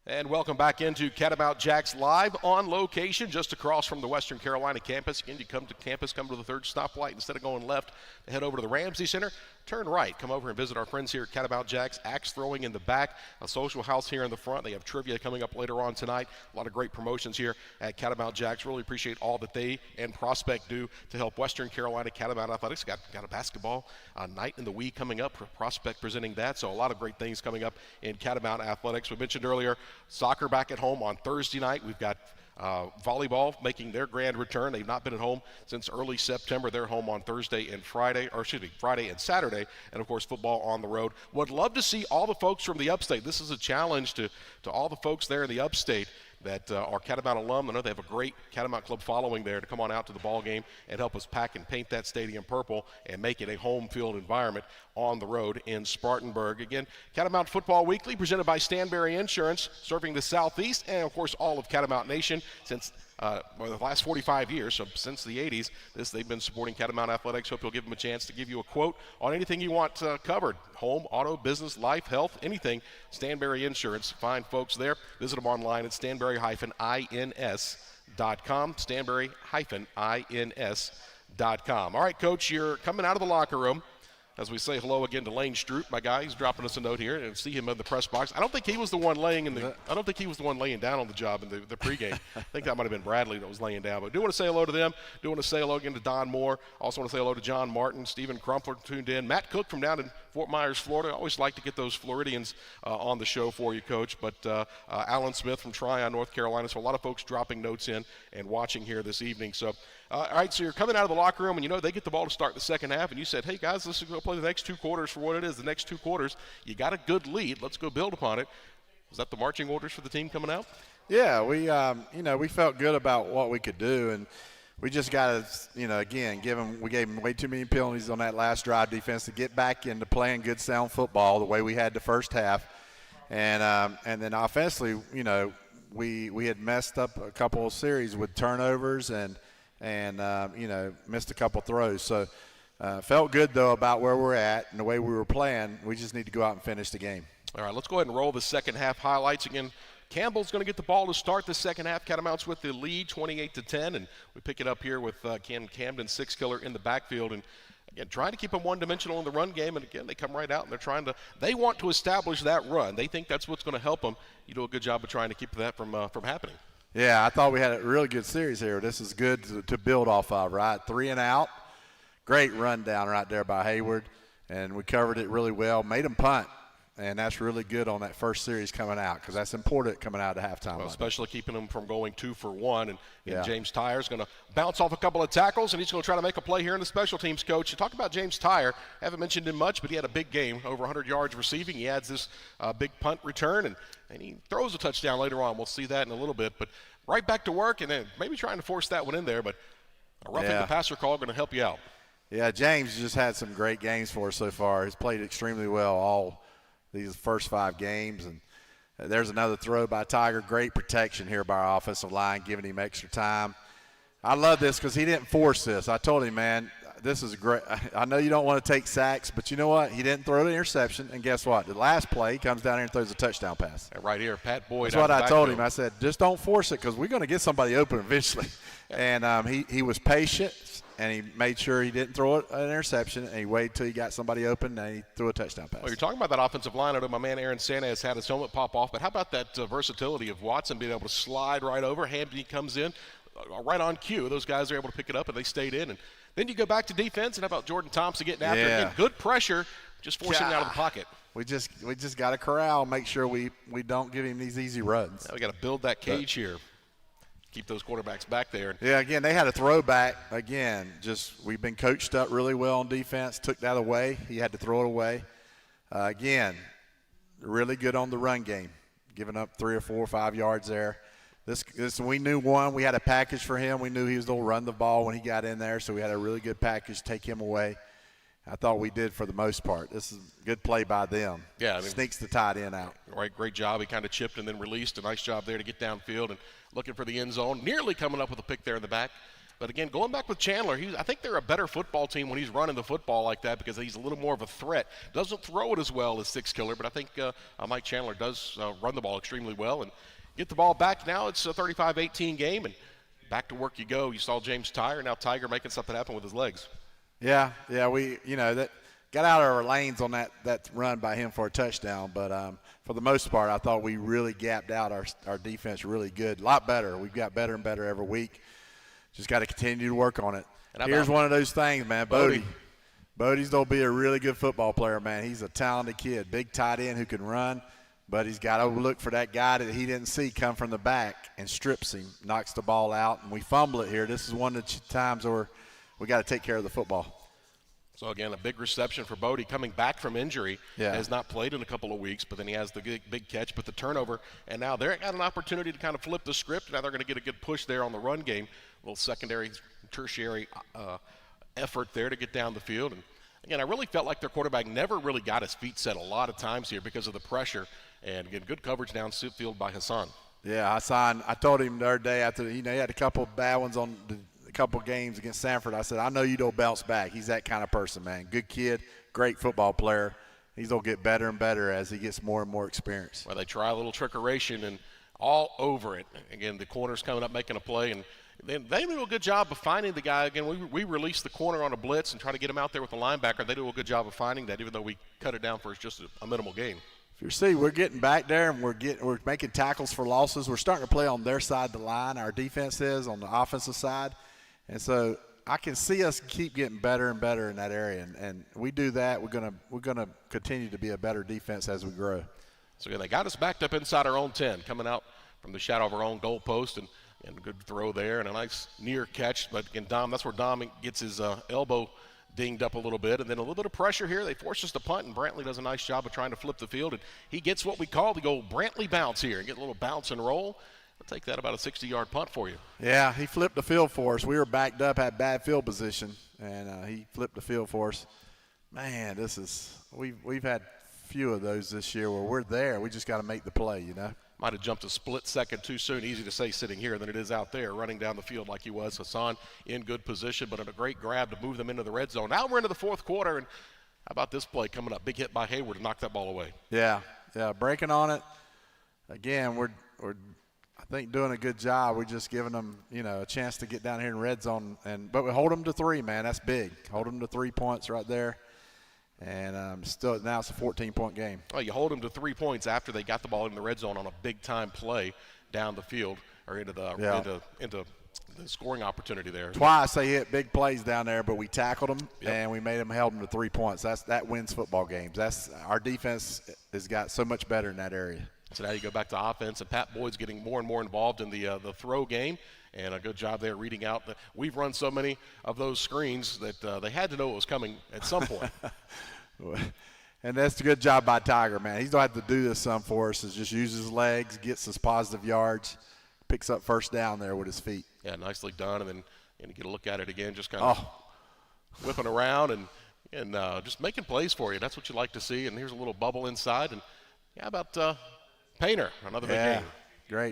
And welcome back into Catamount Jaxe live on location just across from the Western Carolina campus. Again, you come to campus, come to the third stoplight. Instead of going left to head over to the Ramsey Center, turn right. Come over and visit our friends here at Catamount Jaxe. Axe throwing in the back, a social house here in the front. They have trivia coming up later on tonight. A lot of great promotions here at Catamount Jaxe. Really appreciate all that they and Prospect do to help Western Carolina Catamount Athletics. Got a basketball night in the Wii coming up. Prospect presenting that. So a lot of great things coming up in Catamount Athletics. We mentioned earlier, soccer back at home on Thursday night. We've got volleyball making their grand return. They've not been at home since early September. They're home on Friday and Saturday, and of course football on the road. Would love to see all the folks from the upstate. This is a challenge to all the folks there in the upstate that are Catamount alum. I know they have a great Catamount Club following there to come on out to the ball game and help us pack and paint that stadium purple and make it a home field environment on the road in Spartanburg. Again, Catamount Football Weekly presented by Stanberry Insurance, serving the Southeast and, of course, all of Catamount Nation since the last 45 years, so since the 80s, they've been supporting Catamount Athletics. Hope you'll give them a chance to give you a quote on anything you want covered. Home, auto, business, life, health, anything. Stanberry Insurance. Find folks there. Visit them online at stanberry-ins.com. Stanberry-ins.com. All right, Coach, you're coming out of the locker room. As we say hello again to Lane Stroop, my guy, he's dropping us a note here, and see him in the press box. I don't think he was the one laying down on the job in the pregame. I think that might have been Bradley that was laying down. But I do want to say hello to them. Do want to say hello again to Don Moore. Also want to say hello to John Martin, Stephen Crumpler tuned in, Matt Cook from down in Fort Myers, Florida. I always like to get those Floridians on the show for you, Coach. But Alan Smith from Tryon, North Carolina. So a lot of folks dropping notes in and watching here this evening. So. All right, so you're coming out of the locker room, and they get the ball to start the second half, and you said, hey, guys, let's go play the next 2 quarters for what it is. The next 2 quarters, you got a good lead. Let's go build upon it. Was that the marching orders for the team coming out? Yeah, we felt good about what we could do, and we just got to, again, we gave them way too many penalties on that last drive defense to get back into playing good sound football the way we had the first half. And then offensively, we had messed up a couple of series with turnovers and missed a couple throws. So felt good, though, about where we're at and the way we were playing. We just need to go out and finish the game. All right, let's go ahead and roll the second half highlights again. Campbell's going to get the ball to start the second half. Catamounts with the lead, 28-10, and we pick it up here with Camden, 6-killer in the backfield. And again, trying to keep them one-dimensional in the run game, and again, they come right out and they want to establish that run. They think that's what's going to help them. You do a good job of trying to keep that from happening. Yeah, I thought we had a really good series here. This is good to build off of, right? 3 and out. Great rundown right there by Hayward, and we covered it really well. Made them punt, and that's really good on that first series coming out because that's important coming out at halftime. Well, especially keeping them from going 2 for 1. And James Tyer's going to bounce off a couple of tackles, and he's going to try to make a play here in the special teams, Coach. You talk about James Tyer. Haven't mentioned him much, but he had a big game, over 100 yards receiving. He adds this big punt return, and he throws a touchdown later on. We'll see that in a little bit. But right back to work, and then maybe trying to force that one in there. But a roughing the passer call going to help you out. Yeah, James just had some great games for us so far. He's played extremely well all these first 5 games. And there's another throw by Tiger. Great protection here by our offensive line, giving him extra time. I love this because he didn't force this. I told him, man, this is great. I know you don't want to take sacks, but you know what? He didn't throw the interception, and guess what? The last play, he comes down here and throws a touchdown pass. Right here, Pat Boyd. That's what I told him. I said, just don't force it because we're going to get somebody open eventually. And he was patient, and he made sure he didn't throw an interception, and he waited till he got somebody open, and he threw a touchdown pass. Well, you're talking about that offensive line. I know my man Aaron Santa has had his helmet pop off, but how about that versatility of Watson being able to slide right over? Hampton comes in right on cue. Those guys are able to pick it up, and they stayed in. And then you go back to defense, and how about Jordan Thompson getting after it? Again, good pressure, just forcing him out of the pocket. We just got to corral, make sure we don't give him these easy runs. Now we got to build that cage here. Keep those quarterbacks back there. Yeah, again, they had a throwback. Again, we've been coached up really well on defense. Took that away. He had to throw it away. Again, really good on the run game, giving up 3 or 4 or 5 yards there. This we knew we had a package for him. We knew he was going to run the ball when he got in there, so we had a really good package to take him away. I thought we did for the most part. This is a good play by them. Yeah, sneaks the tight end out. Right, great job. He kind of chipped and then released. A nice job there to get downfield and looking for the end zone. Nearly coming up with a pick there in the back. But again, going back with Chandler, I think they're a better football team when he's running the football like that because he's a little more of a threat. Doesn't throw it as well as 6-killer, but I think Mike Chandler does run the ball extremely well and get the ball back. Now it's a 35-18 game, and back to work you go. You saw James Tyer, now Tiger making something happen with his legs. Yeah, we that got out of our lanes on that run by him for a touchdown, but for the most part, I thought we really gapped out our defense really good, a lot better. We've got better and better every week. Just got to continue to work on it. Here's one of those things, man. Bodie's going to be a really good football player, man. He's a talented kid, big tight end who can run, but he's got to look for that guy that he didn't see come from the back and strips him, knocks the ball out, and we fumble it here. This is one of the times where we got to take care of the football. So, again, a big reception for Bodie coming back from injury. Has not played in a couple of weeks, but then he has the big catch, but the turnover. And now they've got an opportunity to kind of flip the script. Now they're going to get a good push there on the run game. A little secondary, tertiary effort there to get down the field. And, again, I really felt like their quarterback never really got his feet set a lot of times here because of the pressure. And, again, good coverage downfield by Hassan. Yeah, I told him the other day after, he had a couple of bad ones on a couple of games against Sanford. I said, I know you don't bounce back. He's that kind of person, man. Good kid, great football player. He's going to get better and better as he gets more and more experience. Well, they try a little trickeration and all over it. Again, the corner's coming up making a play, and they do a good job of finding the guy. Again, we release the corner on a blitz and try to get him out there with the linebacker. They do a good job of finding that, even though we cut it down for just a minimal gain. If you see, we're getting back there and we're making tackles for losses. We're starting to play on their side of the line. Our defense is on the offensive side. And so I can see us keep getting better and better in that area. And we do that, we're gonna continue to be a better defense as we grow. So again, they got us backed up inside our own 10, coming out from the shadow of our own goal post, and a good throw there and a nice near catch. But again, that's where Dom gets his elbow dinged up a little bit, and then a little bit of pressure here. They force us to punt, and Brantley does a nice job of trying to flip the field, and he gets what we call the old Brantley bounce here, and get a little bounce and roll. I'll take that about a 60-yard punt for you. Yeah, he flipped the field for us. We were backed up, had bad field position, and he flipped the field for us. Man, we've had few of those this year where we're there. We just got to make the play, Might have jumped a split second too soon. Easy to say sitting here than it is out there, running down the field like he was. Hassan in good position, but in a great grab to move them into the red zone. Now we're into the fourth quarter, and how about this play coming up? Big hit by Hayward to knock that ball away. Yeah, breaking on it. Again, we're I think doing a good job. We're just giving them, a chance to get down here in red zone, but we hold them to 3, man. That's big. Hold them to 3 points right there. And still, now it's a 14-point game. Well, you hold them to 3 points after they got the ball in the red zone on a big-time play down the field or into the scoring opportunity there. Twice they hit big plays down there, but we tackled them and we held them to 3 points. That wins football games. Our defense has got so much better in that area. So now you go back to offense, and Pat Boyd's getting more and more involved in the throw game. And a good job there reading out. We've run so many of those screens that they had to know it was coming at some point. And that's a good job by Tiger, man. He's going to have to do this some for us, is just use his legs, gets us positive yards, picks up first down there with his feet. Yeah, nicely done. And then you get a look at it again, just kind of whipping around and just making plays for you. That's what you like to see. And here's a little bubble inside. And how about Painter, another big game.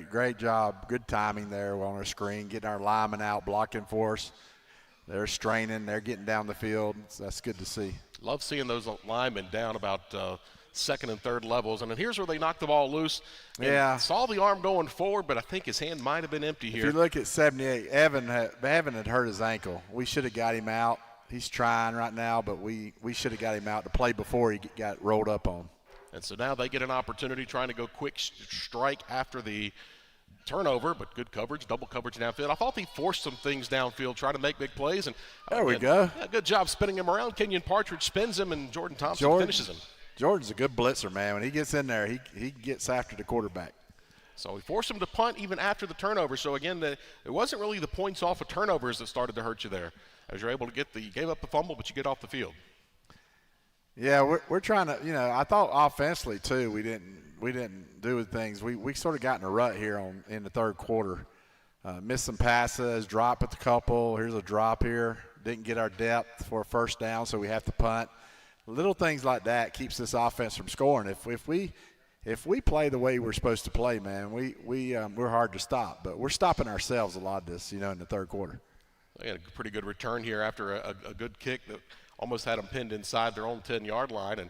Great job. Good timing there on our screen, getting our linemen out, blocking for us. They're straining. They're getting down the field. So that's good to see. Love seeing those linemen down about second and third levels. And then here's where they knocked the ball loose. And saw the arm going forward, but I think his hand might have been empty here. If you look at 78, Evan had hurt his ankle. We should have got him out. He's trying right now, but we should have got him out to play before he got rolled up on. And so now they get an opportunity trying to go quick strike after the turnover, but good coverage, double coverage downfield. I thought he forced some things downfield, trying to make big plays. And there we go. Yeah, good job spinning him around. Kenyon Partridge spins him, and Jordan Thompson finishes him. Jordan's a good blitzer, man. When he gets in there, he gets after the quarterback. So he forced him to punt even after the turnover. So, again, it wasn't really the points off of turnovers that started to hurt you there. As you're able to you gave up the fumble, but you get off the field. Yeah, we're trying to, I thought offensively too, we didn't do things. We sort of got in a rut here in the third quarter. Missed some passes, dropped a couple. Here's a drop here. Didn't get our depth for a first down, so we have to punt. Little things like that keeps this offense from scoring. If we play the way we're supposed to play, man, we're hard to stop. But we're stopping ourselves a lot of this, in the third quarter. They had a pretty good return here after a good kick that almost had them pinned inside their own 10-yard line. And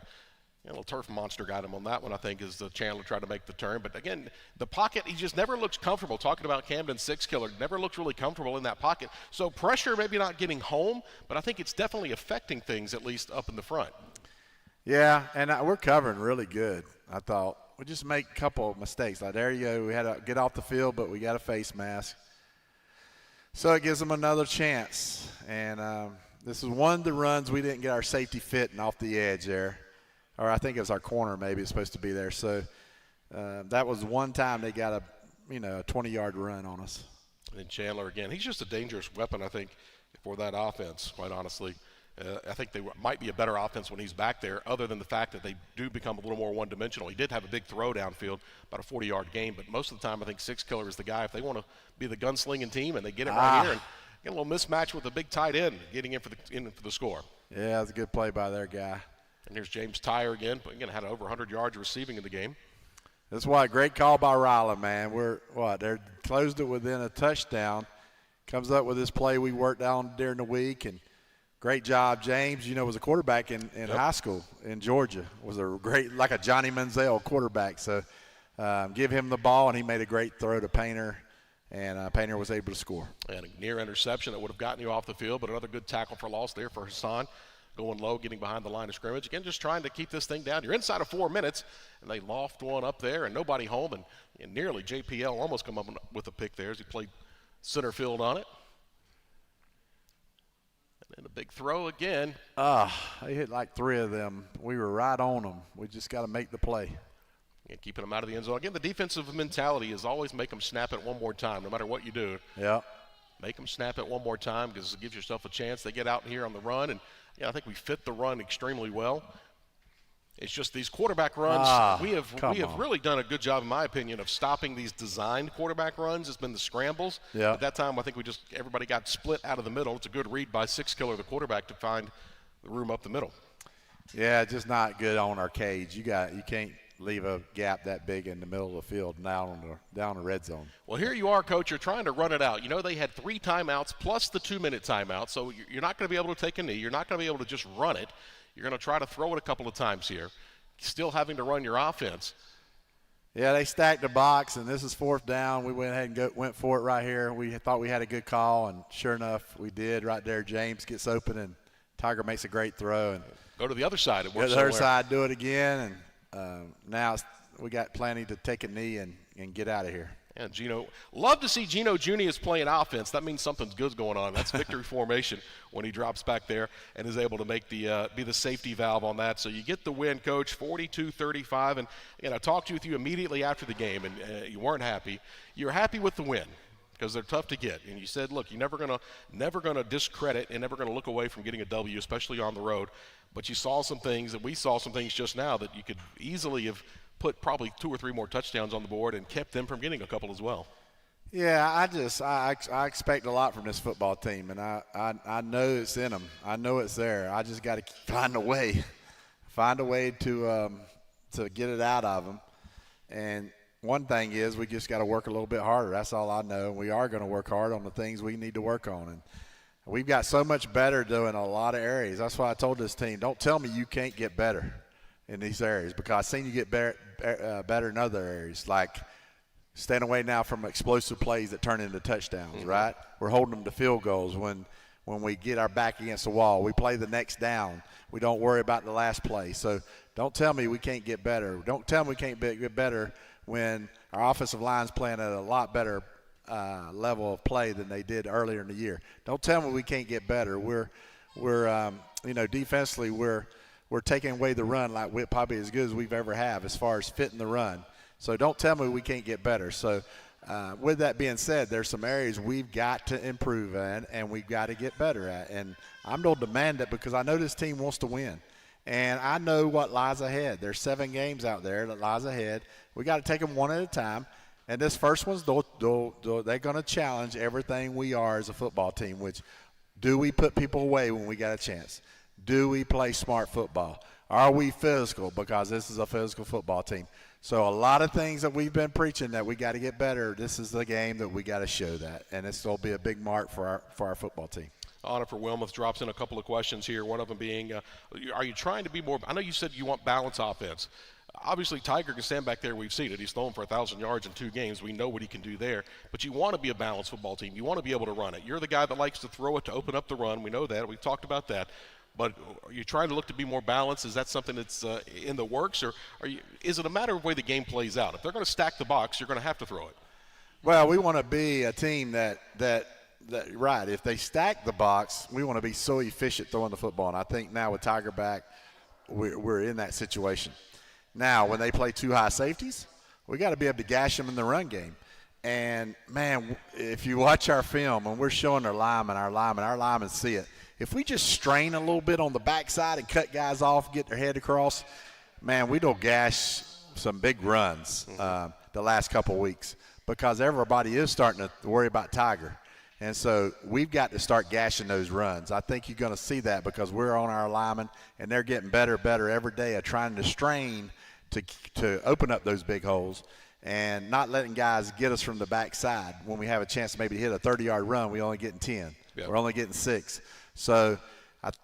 a little turf monster got him on that one, I think, as Chandler tried to make the turn. But, again, the pocket, he just never looks comfortable. Talking about Camden's 6-killer, never looks really comfortable in that pocket. So pressure maybe not getting home, but I think it's definitely affecting things, at least up in the front. Yeah, and we're covering really good, I thought. We just make a couple of mistakes. Like, there you go. We had to get off the field, but we got a face mask. So it gives them another chance. And this is one of the runs we didn't get our safety fitting off the edge there. Or I think it was our corner maybe it's supposed to be there. So that was one time they got a 20-yard run on us. And then Chandler again. He's just a dangerous weapon, I think, for that offense, quite honestly. I think they might be a better offense when he's back there, other than the fact that they do become a little more one-dimensional. He did have a big throw downfield, about a 40-yard gain, but most of the time I think 6-killer is the guy. If they want to be the gunslinging team and they get it right here and get a little mismatch with a big tight end getting in for the score. Yeah, that's a good play by their guy. And here's James Tyre again. Again, had over 100 yards receiving in the game. That's why, great call by Ryland, man. They closed it within a touchdown. Comes up with this play we worked on during the week, and great job. James, was a quarterback in high school in Georgia. Was a great, like a Johnny Manziel quarterback. So give him the ball, and he made a great throw to Painter, and Painter was able to score. And a near interception that would have gotten you off the field, but another good tackle for loss there for Hassan. Going low, getting behind the line of scrimmage. Again, just trying to keep this thing down. You're inside of 4 minutes, and they loft one up there, and nobody home, and nearly JPL almost come up with a pick there as he played center field on it. And then a big throw again. They hit like 3 of them. We were right on them. We just got to make the play. And keeping them out of the end zone. Again, the defensive mentality is always make them snap it one more time, no matter what you do. Yeah. Make them snap it one more time because it gives yourself a chance. They get out here on the run, and I think we fit the run extremely well. It's just these quarterback runs. We have really done a good job, in my opinion, of stopping these designed quarterback runs. It's been the scrambles. Yeah. At that time, I think everybody got split out of the middle. It's a good read by Six Killer, the quarterback, to find the room up the middle. Yeah, just not good on our cage. You can't leave a gap that big in the middle of the field down the red zone. Well, here you are, Coach. You're trying to run it out. They had 3 timeouts plus the 2-minute timeout, so you're not going to be able to take a knee. You're not going to be able to just run it. You're going to try to throw it a couple of times here, still having to run your offense. Yeah, they stacked the box, and this is 4th down. We went ahead and went for it right here. We thought we had a good call, and sure enough, we did right there. James gets open, and Tiger makes a great throw. And go to the other side. Go to the other side, do it again, and now we got plenty to take a knee and get out of here. And Gino, love to see Gino Junius playing offense. That means something's good's going on. That's victory formation when he drops back there and is able to make be the safety valve on that. So you get the win, Coach, 42-35. And I talked with you immediately after the game, and you weren't happy. You're happy with the win because they're tough to get. And you said, look, you're never gonna discredit and never gonna look away from getting a W, especially on the road. But you saw some things, and we saw some things just now that you could easily have put probably 2 or 3 more touchdowns on the board and kept them from getting a couple as well. Yeah, I expect a lot from this football team, and I know it's in them. I know it's there. I just got to find a way to get it out of them. And one thing is we just got to work a little bit harder. That's all I know. We are going to work hard on the things we need to work on, and we've got so much better doing a lot of areas. That's why I told this team, don't tell me you can't get better in these areas, because I've seen you get better in other areas, like staying away now from explosive plays that turn into touchdowns, right? We're holding them to field goals when we get our back against the wall. We play the next down. We don't worry about the last play. So don't tell me we can't get better. Don't tell me we can't get better when our offensive line's playing at a lot better level of play than they did earlier in the year. Don't tell me we can't get better. We're defensively we're taking away the run like we're probably as good as we've ever have as far as fitting the run. So don't tell me we can't get better. So with that being said, there's some areas we've got to improve in and we've got to get better at. And I'm going to demand it because I know this team wants to win. And I know what lies ahead. There's 7 games out there that lies ahead. We got to take them one at a time. And this first one's they're going to challenge everything we are as a football team, which do we put people away when we got a chance? Do we play smart football? Are we physical? Because this is a physical football team. So a lot of things that we've been preaching that we got to get better, this is the game that we got to show that. And it's going to be a big mark for our football team. Honor for Wilmoth drops in a couple of questions here, one of them being, are you trying to be more – I know you said you want balanced offense. Obviously, Tiger can stand back there. We've seen it. He's thrown for 1,000 yards in 2 games. We know what he can do there. But you want to be a balanced football team. You want to be able to run it. You're the guy that likes to throw it to open up the run. We know that. We've talked about that. But are you trying to look to be more balanced? Is that something that's in the works? Or is it a matter of the way the game plays out? If they're going to stack the box, you're going to have to throw it. Well, we want to be a team that right, if they stack the box, we want to be so efficient throwing the football. And I think now with Tiger back, we're in that situation. Now, when they play 2 high safeties, we got to be able to gash them in the run game. And, man, if you watch our film and we're showing our linemen see it. If we just strain a little bit on the backside and cut guys off, get their head across, man, we don't gash some big runs the last couple of weeks because everybody is starting to worry about Tiger. And so we've got to start gashing those runs. I think you're going to see that because we're on our linemen, and they're getting better every day at trying to strain to open up those big holes and not letting guys get us from the backside. When we have a chance to maybe hit a 30-yard run, we only getting 10. Yep. We're only getting 6. So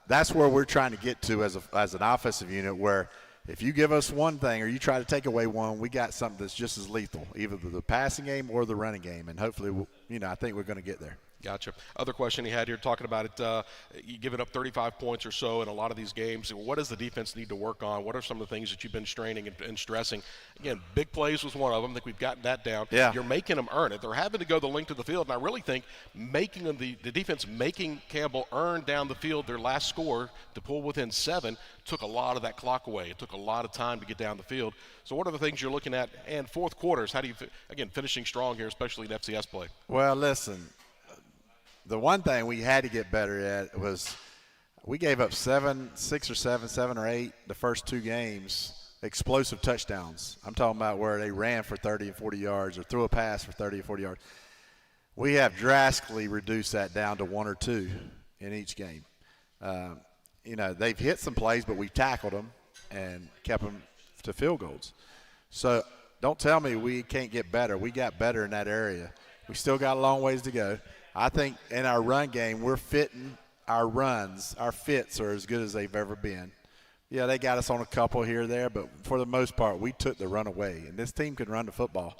that's where we're trying to get to as an offensive unit, where if you give us one thing or you try to take away one, we got something that's just as lethal, either the passing game or the running game. And hopefully, I think we're going to get there. Gotcha. Other question he had here talking about it, you give it up 35 points or so in a lot of these games. What does the defense need to work on? What are some of the things that you've been straining and stressing? Again, big plays was one of them. I think we've gotten that down. Yeah. You're making them earn it. They're having to go the length of the field, and I really think making them the defense making Campbell earn down the field their last score to pull within 7 took a lot of that clock away. It took a lot of time to get down the field. So what are the things you're looking at? And fourth quarters, how do you, again, finishing strong here, especially in FCS play? Well, listen. The one thing we had to get better at was we gave up 7 or 8 the first 2 games, explosive touchdowns. I'm talking about where they ran for 30 and 40 yards or threw a pass for 30 and 40 yards. We have drastically reduced that down to 1 or 2 in each game. They've hit some plays, but we've tackled them and kept them to field goals. So don't tell me we can't get better. We got better in that area. We still got a long ways to go. I think in our run game, we're fitting our runs. Our fits are as good as they've ever been. Yeah, they got us on a couple here or there, but for the most part, we took the run away. And this team can run the football.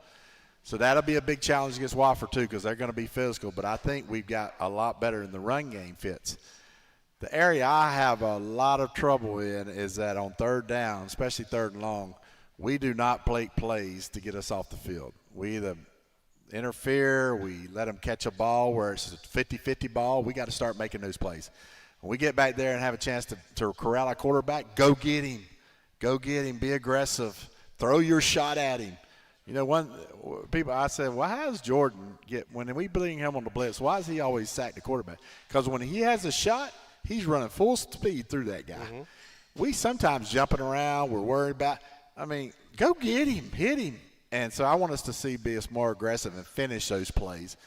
So that'll be a big challenge against Wofford, too, because they're going to be physical. But I think we've got a lot better in the run game fits. The area I have a lot of trouble in is that on third down, especially third and long, we do not make plays to get us off the field. We either interfere, we let them catch a ball where it's a 50-50 ball. We got to start making those plays. When we get back there and have a chance to corral our quarterback, go get him. Go get him. Be aggressive. Throw your shot at him. I said, well, how does Jordan when we bring him on the blitz, why does he always sack the quarterback? Because when he has a shot, he's running full speed through that guy. Mm-hmm. We sometimes jumping around, we're worried about, go get him, hit him. And so I want us to be us more aggressive and finish those plays.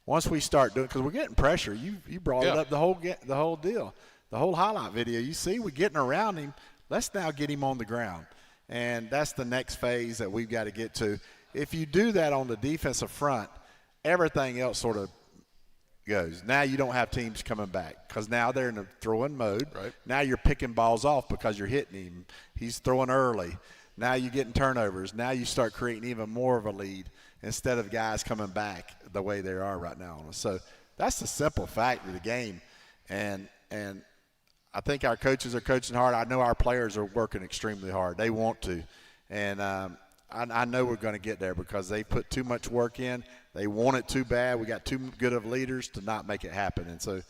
Once we start doing, because we're getting pressure. You brought it up the whole deal, the whole highlight video. You see, we're getting around him. Let's now get him on the ground, and that's the next phase that we've got to get to. If you do that on the defensive front, everything else sort of goes. Now you don't have teams coming back because now they're in a throwing mode. Right. Now you're picking balls off because you're hitting him. He's throwing early. Now you're getting turnovers. Now you start creating even more of a lead instead of guys coming back the way they are right now. So that's the simple fact of the game. And I think our coaches are coaching hard. I know our players are working extremely hard. They want to. And I know we're going to get there because they put too much work in. They want it too bad. We got too good of leaders to not make it happen. And so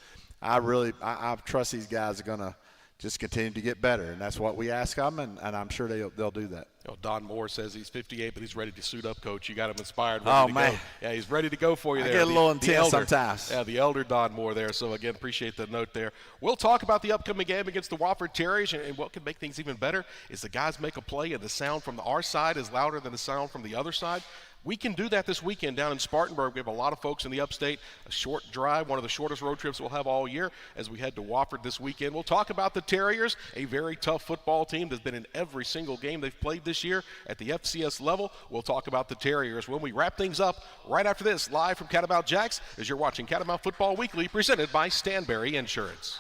I trust these guys are going to just continue to get better, and that's what we ask them, and I'm sure they'll do that. Don Moore says he's 58, but he's ready to suit up, Coach. You got him inspired. Oh, man. Yeah, he's ready to go for you there. I get a little intense sometimes. Yeah, the elder Don Moore there. So, again, appreciate the note there. We'll talk about the upcoming game against the Wofford Terriers, and what can make things even better is the guys make a play, and the sound from our side is louder than the sound from the other side. We can do that this weekend down in Spartanburg. We have a lot of folks in the upstate, a short drive, one of the shortest road trips we'll have all year as we head to Wofford this weekend. We'll talk about the Terriers, a very tough football team that's been in every single game they've played this year at the FCS level. We'll talk about the Terriers when we wrap things up right after this, live from Catamount Jaxe, as you're watching Catamount Football Weekly, presented by Stanberry Insurance.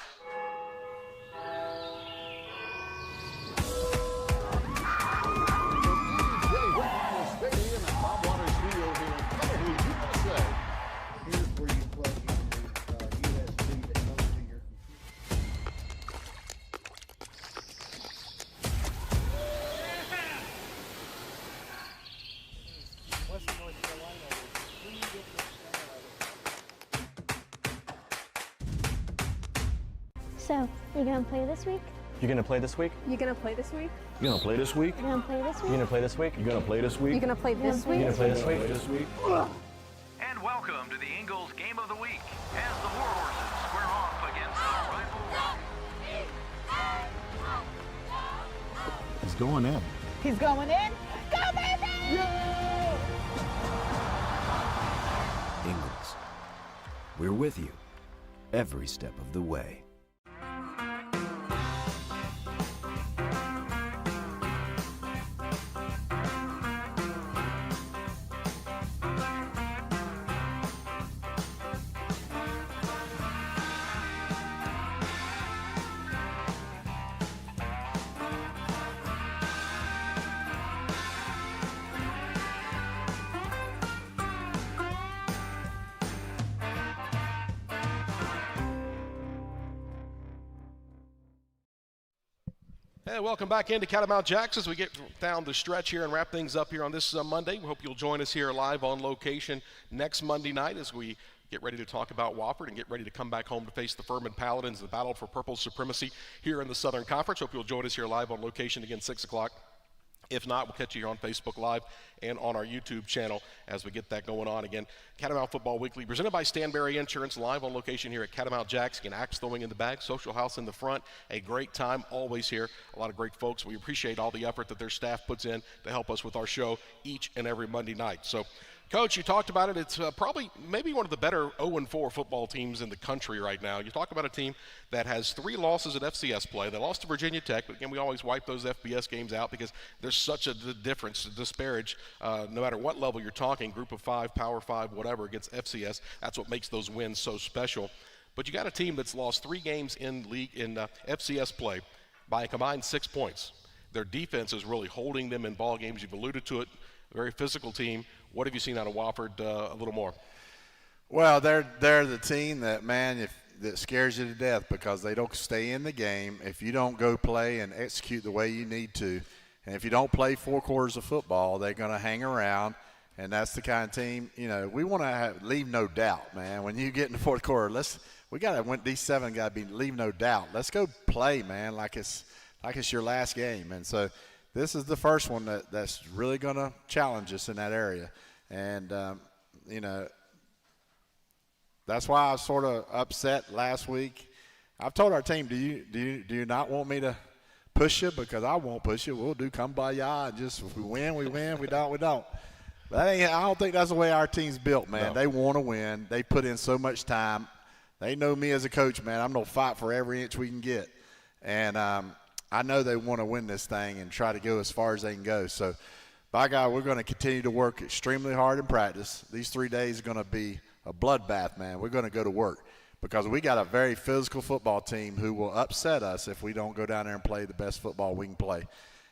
So, you gonna play this week? You gonna play this week? You gonna play this week? You gonna play this week? You gonna play this You week? gonna play this week? You gonna play this week? You gonna play this You week? gonna play this week? This week? And welcome to the Ingalls Game of the Week as the Warhorses square off against the rival. He's going in. He's going in. Go, baby! Ingalls. We're with you every step of the way. And welcome back into Catamount Jaxe as we get down the stretch here and wrap things up here on this Monday. We hope you'll join us here live on location next Monday night as we get ready to talk about Wofford and get ready to come back home to face the Furman Paladins, the battle for purple supremacy here in the Southern Conference. Hope you'll join us here live on location again 6 o'clock. If not, we'll catch you here on Facebook Live and on our YouTube channel as we get that going on. Again, Catamount Football Weekly, presented by Stanberry Insurance, live on location here at Catamount Jaxe. Again, axe throwing in the back, social house in the front. A great time always here. A lot of great folks. We appreciate all the effort that their staff puts in to help us with our show each and every Monday night. So, Coach, you talked about it. It's probably maybe one of the better 0-4 football teams in the country right now. You talk about a team that has 3 losses at FCS play. They lost to Virginia Tech, but again, we always wipe those FBS games out because there's such a difference to disparage no matter what level you're talking, Group of 5, Power 5, whatever, against FCS. That's what makes those wins so special. But you got a team that's lost 3 games in FCS play by a combined 6 points. Their defense is really holding them in ball games. You've alluded to it. A very physical team. What have you seen out of Wofford a little more? Well, they're the team that, man, that scares you to death because they don't stay in the game. If you don't go play and execute the way you need to, and if you don't play 4 quarters of football, they're going to hang around, and that's the kind of team, we want to leave no doubt, man. When you get in the 4th quarter, we got to win. These 7 got to be leave no doubt. Let's go play, man, like it's your last game. And so this is the first one that's really going to challenge us in that area. And, that's why I was sort of upset last week. I've told our team, do you not want me to push you? Because I won't push you. We'll do kumbaya and just if we win, we win. We don't, we don't. I don't think that's the way our team's built, man. No. They want to win. They put in so much time. They know me as a coach, man. I'm going to fight for every inch we can get. And I know they want to win this thing and try to go as far as they can go. So, by God, we're going to continue to work extremely hard in practice. These 3 days are going to be a bloodbath, man. We're going to go to work because we got a very physical football team who will upset us if we don't go down there and play the best football we can play.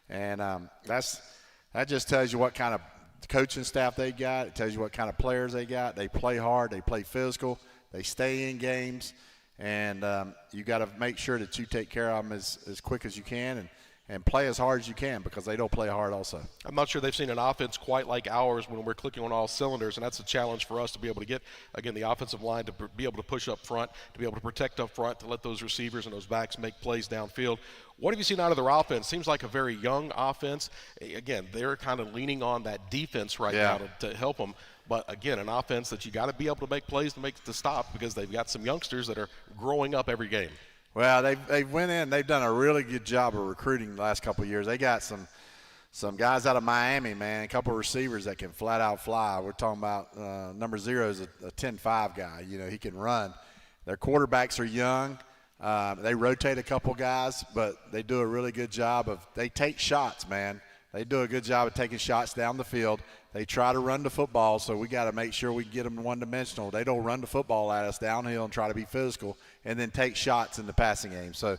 And that just tells you what kind of coaching staff they got. It tells you what kind of players they got. They play hard. They play physical. They stay in games. And you got to make sure that you take care of them as quick as you can and play as hard as you can because they don't play hard also. I'm not sure they've seen an offense quite like ours when we're clicking on all cylinders, and that's a challenge for us to be able to get, again, the offensive line to be able to push up front, to be able to protect up front, to let those receivers and those backs make plays downfield. What have you seen out of their offense? Seems like a very young offense. Again, they're kind of leaning on that defense right now to help them. But, again, an offense that you got to be able to make plays to stop because they've got some youngsters that are growing up every game. Well, they went in. They've done a really good job of recruiting the last couple of years. They got some guys out of Miami, man, a couple of receivers that can flat out fly. We're talking about number 0 is a 10-5 guy. He can run. Their quarterbacks are young. They rotate a couple guys, but they do a really good job they take shots, man. They do a good job of taking shots down the field. They try to run the football, so we got to make sure we get them one-dimensional. They don't run the football at us downhill and try to be physical and then take shots in the passing game. So,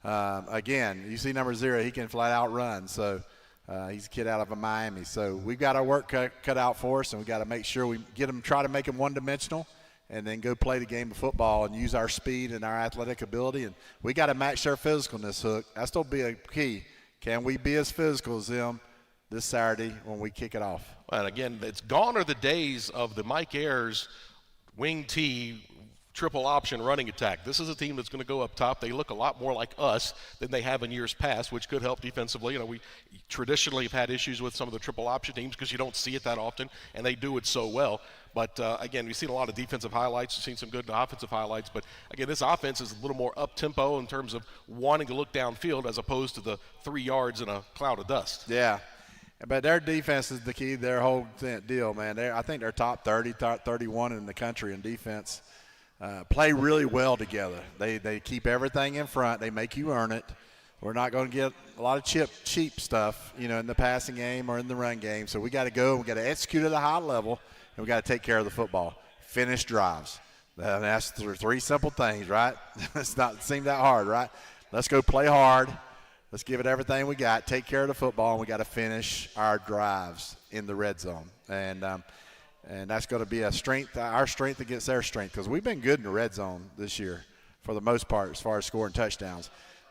again, you see number 0, he can flat out run. So, he's a kid out of Miami. So, we've got our work cut out for us, and we got to make sure we get them, try to make them one-dimensional and then go play the game of football and use our speed and our athletic ability. And we got to match their physicalness, Hook. That's going to be a key. Can we be as physical as them this Saturday when we kick it off? And again, it's gone are the days of the Mike Ayers wing T triple option running attack. This is a team that's going to go up top. They look a lot more like us than they have in years past, which could help defensively. We traditionally have had issues with some of the triple option teams because you don't see it that often, and they do it so well. But, again, we've seen a lot of defensive highlights. We've seen some good offensive highlights. But, again, this offense is a little more up-tempo in terms of wanting to look downfield as opposed to the 3 yards in a cloud of dust. Yeah. But their defense is the key to their whole deal, man. I think they're top 30, top 31 in the country in defense. Play really well together. They keep everything in front. They make you earn it. We're not going to get a lot of cheap stuff, in the passing game or in the run game. So we got to go and we got to execute at a high level, and we got to take care of the football. Finish drives. That's 3 simple things, right? It's not seem that hard, right? Let's go play hard. Let's give it everything we got, take care of the football, and we got to finish our drives in the red zone. And that's going to be our strength against their strength, because we've been good in the red zone this year for the most part as far as scoring touchdowns.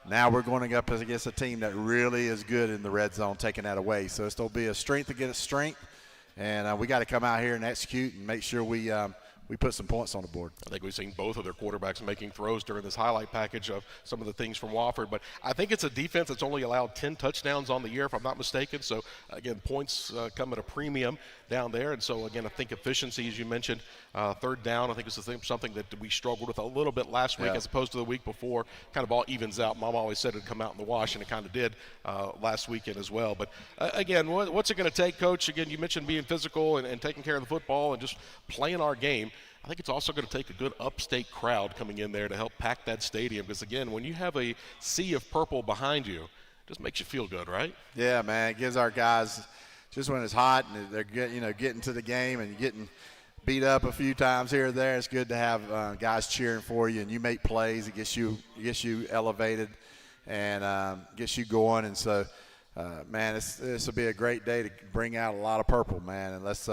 Now we're going up against a team that really is good in the red zone, taking that away. So it'll be a strength against strength, and we got to come out here and execute and make sure we put some points on the board. I think we've seen both of their quarterbacks making throws during this highlight package of some of the things from Wofford. But I think it's a defense that's only allowed 10 touchdowns on the year, if I'm not mistaken. So, again, points come at a premium down there. And so, again, I think efficiency, as you mentioned, third down, I think it's something that we struggled with a little bit last week as opposed to the week before. Kind of all evens out. Mom always said it would come out in the wash, and it kind of did last weekend as well. But, again, what's it going to take, Coach? Again, you mentioned being physical and taking care of the football and just playing our game. I think it's also going to take a good upstate crowd coming in there to help pack that stadium because, again, when you have a sea of purple behind you, it just makes you feel good, right? Yeah, man. It gives our guys, just when it's hot and they're getting to the game and getting beat up a few times here or there, it's good to have guys cheering for you and you make plays. It gets you elevated and gets you going. And so, man, this will be a great day to bring out a lot of purple, man. And let's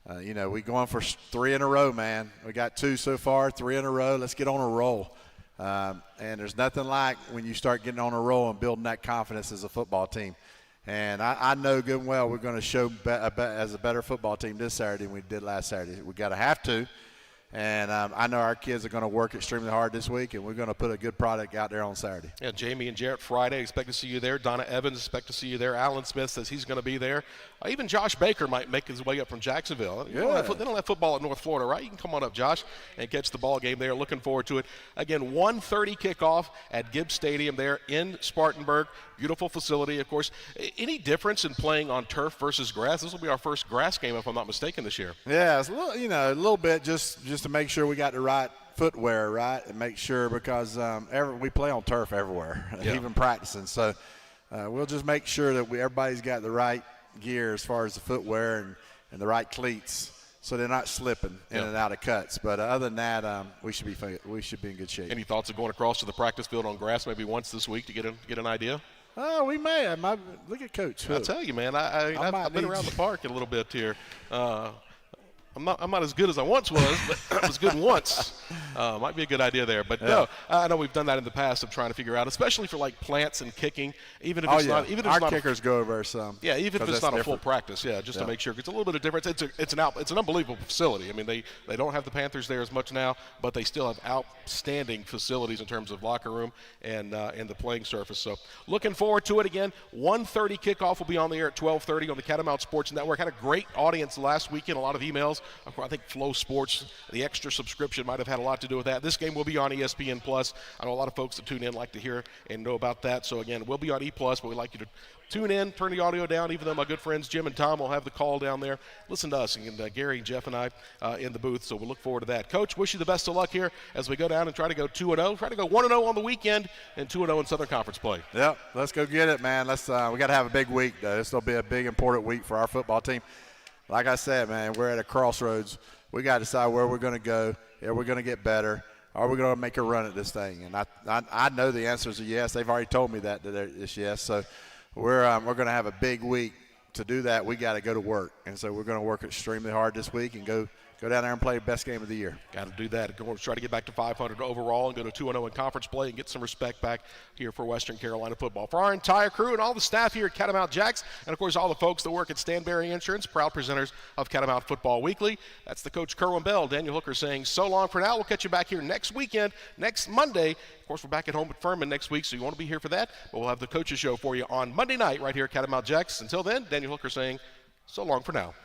we're going for 3 in a row, man. We got 2 so far, 3 in a row. Let's get on a roll. And there's nothing like when you start getting on a roll and building that confidence as a football team. And I know good and well we're going to show as a better football team this Saturday than we did last Saturday. We got to have to. And I know our kids are going to work extremely hard this week, and we're going to put a good product out there on Saturday. Yeah, Jamie and Jarrett Friday, expect to see you there. Donna Evans, expect to see you there. Alan Smith says he's going to be there. Even Josh Baker might make his way up from Jacksonville. They don't have football at North Florida, right? You can come on up, Josh, and catch the ball game there. Looking forward to it. Again, 1:30 kickoff at Gibbs Stadium there in Spartanburg. Beautiful facility, of course. Any difference in playing on turf versus grass? This will be our first grass game, if I'm not mistaken, this year. Yeah, it's a little bit just to make sure we got the right footwear, right, and make sure because we play on turf everywhere, even practicing. So we'll just make sure that everybody's got the right gear as far as the footwear and the right cleats, so they're not slipping in and out of cuts. But other than that, we should be in good shape. Any thoughts of going across to the practice field on grass maybe once this week to get an idea? Oh, we may. Look at Coach. I tell you, man, I've been around the park a little bit here. I'm not as good as I once was, but I was good once. Might be a good idea there. But no, I know we've done that in the past of trying to figure out, especially for like plants and kicking, even if it's not. Even if our kickers go over some. Yeah, even if it's not a full practice. Just to make sure. It's a little bit of difference. It's an unbelievable facility. I mean, they don't have the Panthers there as much now, but they still have outstanding facilities in terms of locker room and the playing surface. So looking forward to it again. 1:30 kickoff will be on the air at 12:30 on the Catamount Sports Network. Had a great audience last weekend. A lot of emails. I think Flow Sports, the extra subscription, might have had a lot to do with that. This game will be on ESPN+. I know a lot of folks that tune in like to hear and know about that. So, again, we'll be on E+, but we'd like you to tune in, turn the audio down, even though my good friends Jim and Tom will have the call down there. Listen to us, and Gary, Jeff, and I in the booth, so we'll look forward to that. Coach, wish you the best of luck here as we go down and try to go 2-0. Try to go 1-0 on the weekend and 2-0 in Southern Conference play. Yep, let's go get it, man. We got to have a big week, though. This will be a big, important week for our football team. Like I said, man, we're at a crossroads. We got to decide where we're going to go. Are we going to get better? Are we going to make a run at this thing? And I know the answers are yes. They've already told me that it's yes. So we're going to have a big week. To do that, we got to go to work. And so we're going to work extremely hard this week and go down there and play the best game of the year. Got to do that. Go try to get back to 500 overall and go to 2-0 in conference play and get some respect back here for Western Carolina football. For our entire crew and all the staff here at Catamount Jaxe, and, of course, all the folks that work at Stanberry Insurance, proud presenters of Catamount Football Weekly. That's the coach, Kerwin Bell. Daniel Hooker saying so long for now. We'll catch you back here next weekend, next Monday. Of course, we're back at home at Furman next week, so you want to be here for that. But we'll have the coaches show for you on Monday night right here at Catamount Jaxe. Until then, Daniel Hooker saying so long for now.